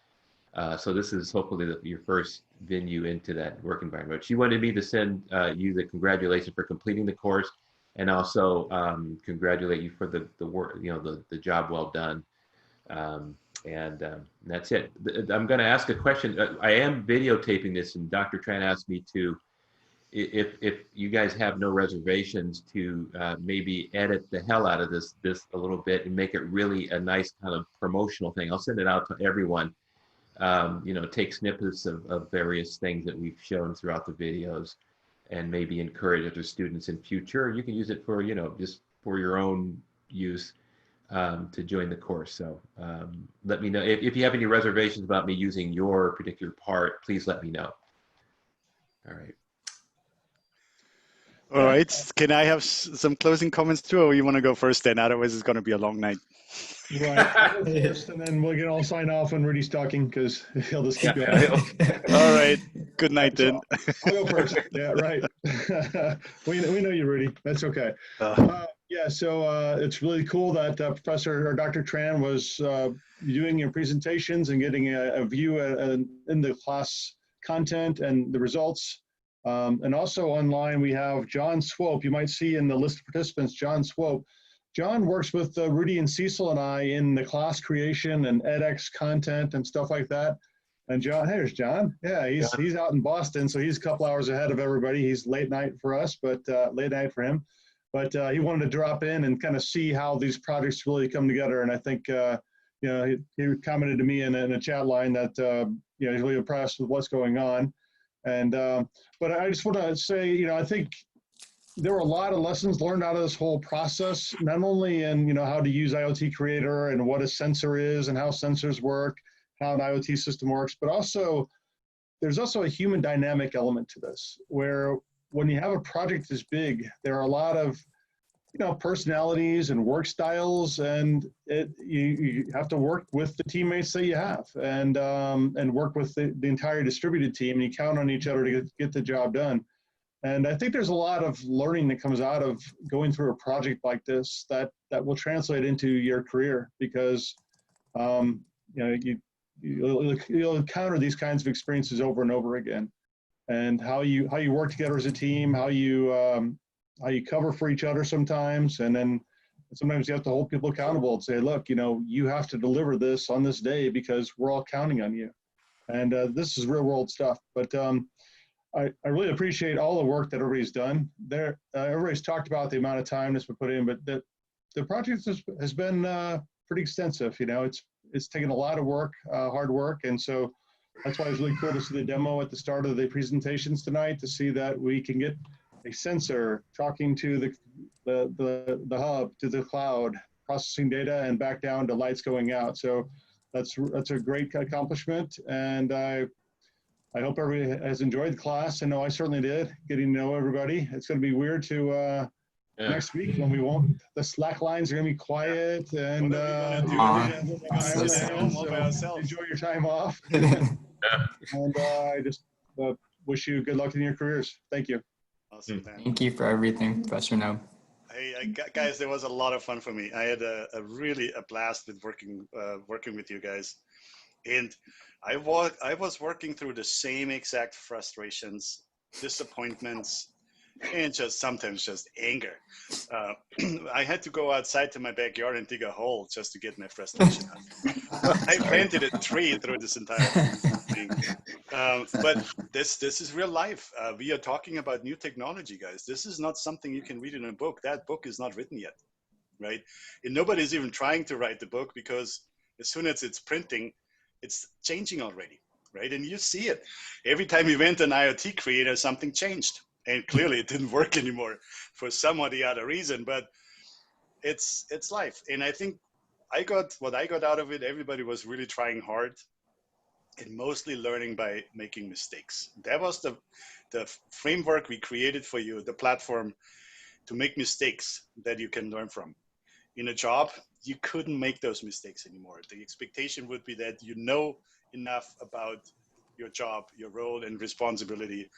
So this is hopefully your first venue into that work environment. She wanted me to send you the congratulations for completing the course, and also congratulate you for the work, the job well done. And that's it. I'm going to ask a question. I am videotaping this, and Dr. Tran asked me to, if you guys have no reservations, to maybe edit the hell out of this a little bit and make it really a nice kind of promotional thing. I'll send it out to everyone. Take snippets of various things that we've shown throughout the videos, and maybe encourage other students in future. You can use it for, just for your own use. to join the course. So let me know if you have any reservations about me using your particular part. Please let me know. All right. All right. Can I have some closing comments too, or you want to go first then? Otherwise, it's going to be a long night. Right. I'll go first, and then we can all sign off when Rudy's talking because he'll just keep going. All right. Good night then. I'll go first. Yeah, right. we know you, Rudy. That's okay. Yeah, so it's really cool that Professor or Dr. Tran was doing your presentations and getting a view in the class content and the results. And also online, we have John Swope. You might see in the list of participants, John Swope. John works with Rudy and Cecil and I in the class creation and edX content and stuff like that. And John, hey, there's John. Yeah, he's out in Boston, so he's a couple hours ahead of everybody. He's late night for us, but late night for him. But he wanted to drop in and kind of see how these projects really come together. And I think, you know, he commented to me in a chat line that, you know, he's really impressed with what's going on. And, but I just want to say, you know, I think there were a lot of lessons learned out of this whole process, not only in, you know, how to use IoT Creator and what a sensor is and how sensors work, how an IoT system works, but also there's also a human dynamic element to this, where when you have a project this big, there are a lot of, you know, personalities and work styles, and you have to work with the teammates that you have, and work with the entire distributed team, and you count on each other to get the job done. And I think there's a lot of learning that comes out of going through a project like this that will translate into your career, because you know, you'll encounter these kinds of experiences over and over again, and how you work together as a team, how you cover for each other sometimes, and then sometimes you have to hold people accountable and say, look, you know, you have to deliver this on this day because we're all counting on you. And this is real world stuff. But I really appreciate all the work that everybody's done there. Everybody's talked about the amount of time that's been put in, but the project has been pretty extensive. You know, it's taken a lot of work, hard work. And so that's why it was really cool to see the demo at the start of the presentations tonight, to see that we can get a sensor talking to the hub, to the cloud, processing data, and back down to lights going out. So that's a great accomplishment. And I hope everybody has enjoyed the class. I know I certainly did, getting to know everybody. It's going to be weird to next week when we won't, the Slack lines are going to be quiet, and so enjoy your time off. And I just wish you good luck in your careers. Thank you. Awesome, Thank you for everything, Professor No. Hey, guys, it was a lot of fun for me. I had a really a blast with working with you guys, and I was working through the same exact frustrations, disappointments, and just sometimes just anger. I had to go outside to my backyard and dig a hole just to get my frustration out. I planted a tree through this entire thing. But this is real life. We are talking about new technology, guys. This is not something you can read in a book. That book is not written yet, right? And nobody's even trying to write the book, because as soon as it's printing, it's changing already, right? And you see it. Every time you went an IoT Creator, something changed. And clearly it didn't work anymore for some or the other reason, but it's life. And I think what I got out of it, everybody was really trying hard and mostly learning by making mistakes. That was the framework we created for you, the platform to make mistakes that you can learn from. In a job, you couldn't make those mistakes anymore. The expectation would be that you know enough about your job, your role and responsibility,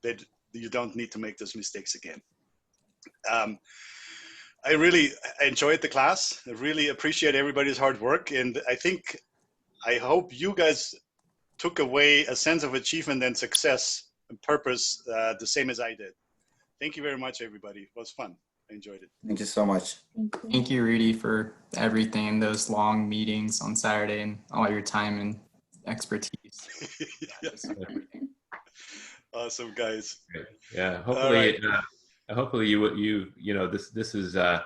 that you don't need to make those mistakes again. I really enjoyed the class. I really appreciate everybody's hard work. And I hope you guys took away a sense of achievement and success and purpose the same as I did. Thank you very much, everybody. It was fun. I enjoyed it. Thank you so much. Thank you, Rudy, for everything, those long meetings on Saturday and all your time and expertise. Yes. Awesome, guys. Yeah, hopefully, hopefully you know, this is, I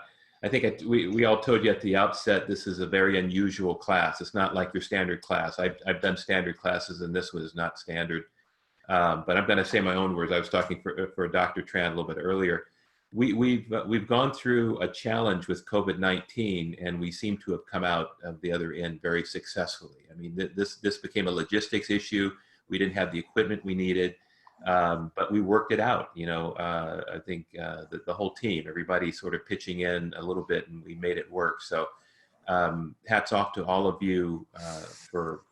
think we all told you at the outset, this is a very unusual class. It's not like your standard class. I've done standard classes, and this was not standard. But I'm going to say my own words. I was talking for Dr. Tran a little bit earlier. we've gone through a challenge with COVID-19, and we seem to have come out of the other end very successfully. I mean, this became a logistics issue. We didn't have the equipment we needed, but we worked it out. You know, I think the whole team, everybody sort of pitching in a little bit, and we made it work. So hats off to all of you for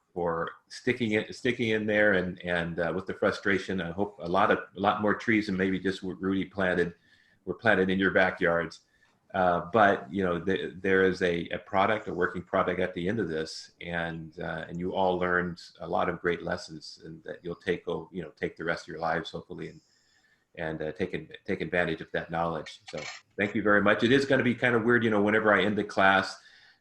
sticking in there, and with the frustration. I hope a lot more trees than maybe just what Rudy planted were planted in your backyards. But you know, there is a working product at the end of this, and you all learned a lot of great lessons, and that you'll take the rest of your lives, hopefully, and take advantage of that knowledge. So thank you very much. It is going to be kind of weird, you know, whenever I end the class,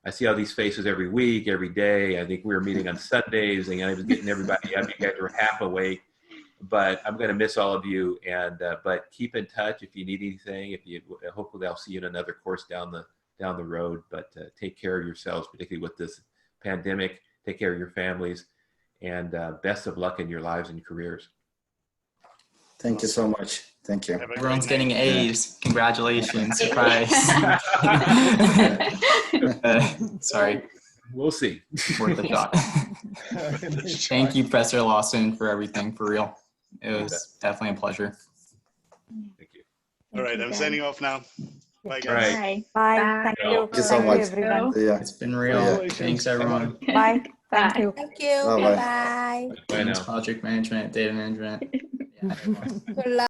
I see all these faces every week, every day. I think we were meeting on Sundays, and I was getting everybody up. You guys were half awake. But I'm going to miss all of you, and but keep in touch if you need anything. Hopefully I'll see you in another course down the road. But take care of yourselves, particularly with this pandemic. Take care of your families, and best of luck in your lives and careers. Thank you so much. Thank you. Everyone's getting A's. Congratulations! Surprise. Sorry. We'll see. Worth the shot. Thank you, Professor Lawson, for everything. For real. It was definitely a pleasure. Thank you. All right, I'm signing off now. Bye, guys. All right. Bye. Thank you. Thank you so much. Everyone. Yeah. It's been real. Thanks, everyone. Bye. Thank you. Thank you. Bye-bye. Bye. Bye now. Project management, data management. Yeah, everyone. Good luck.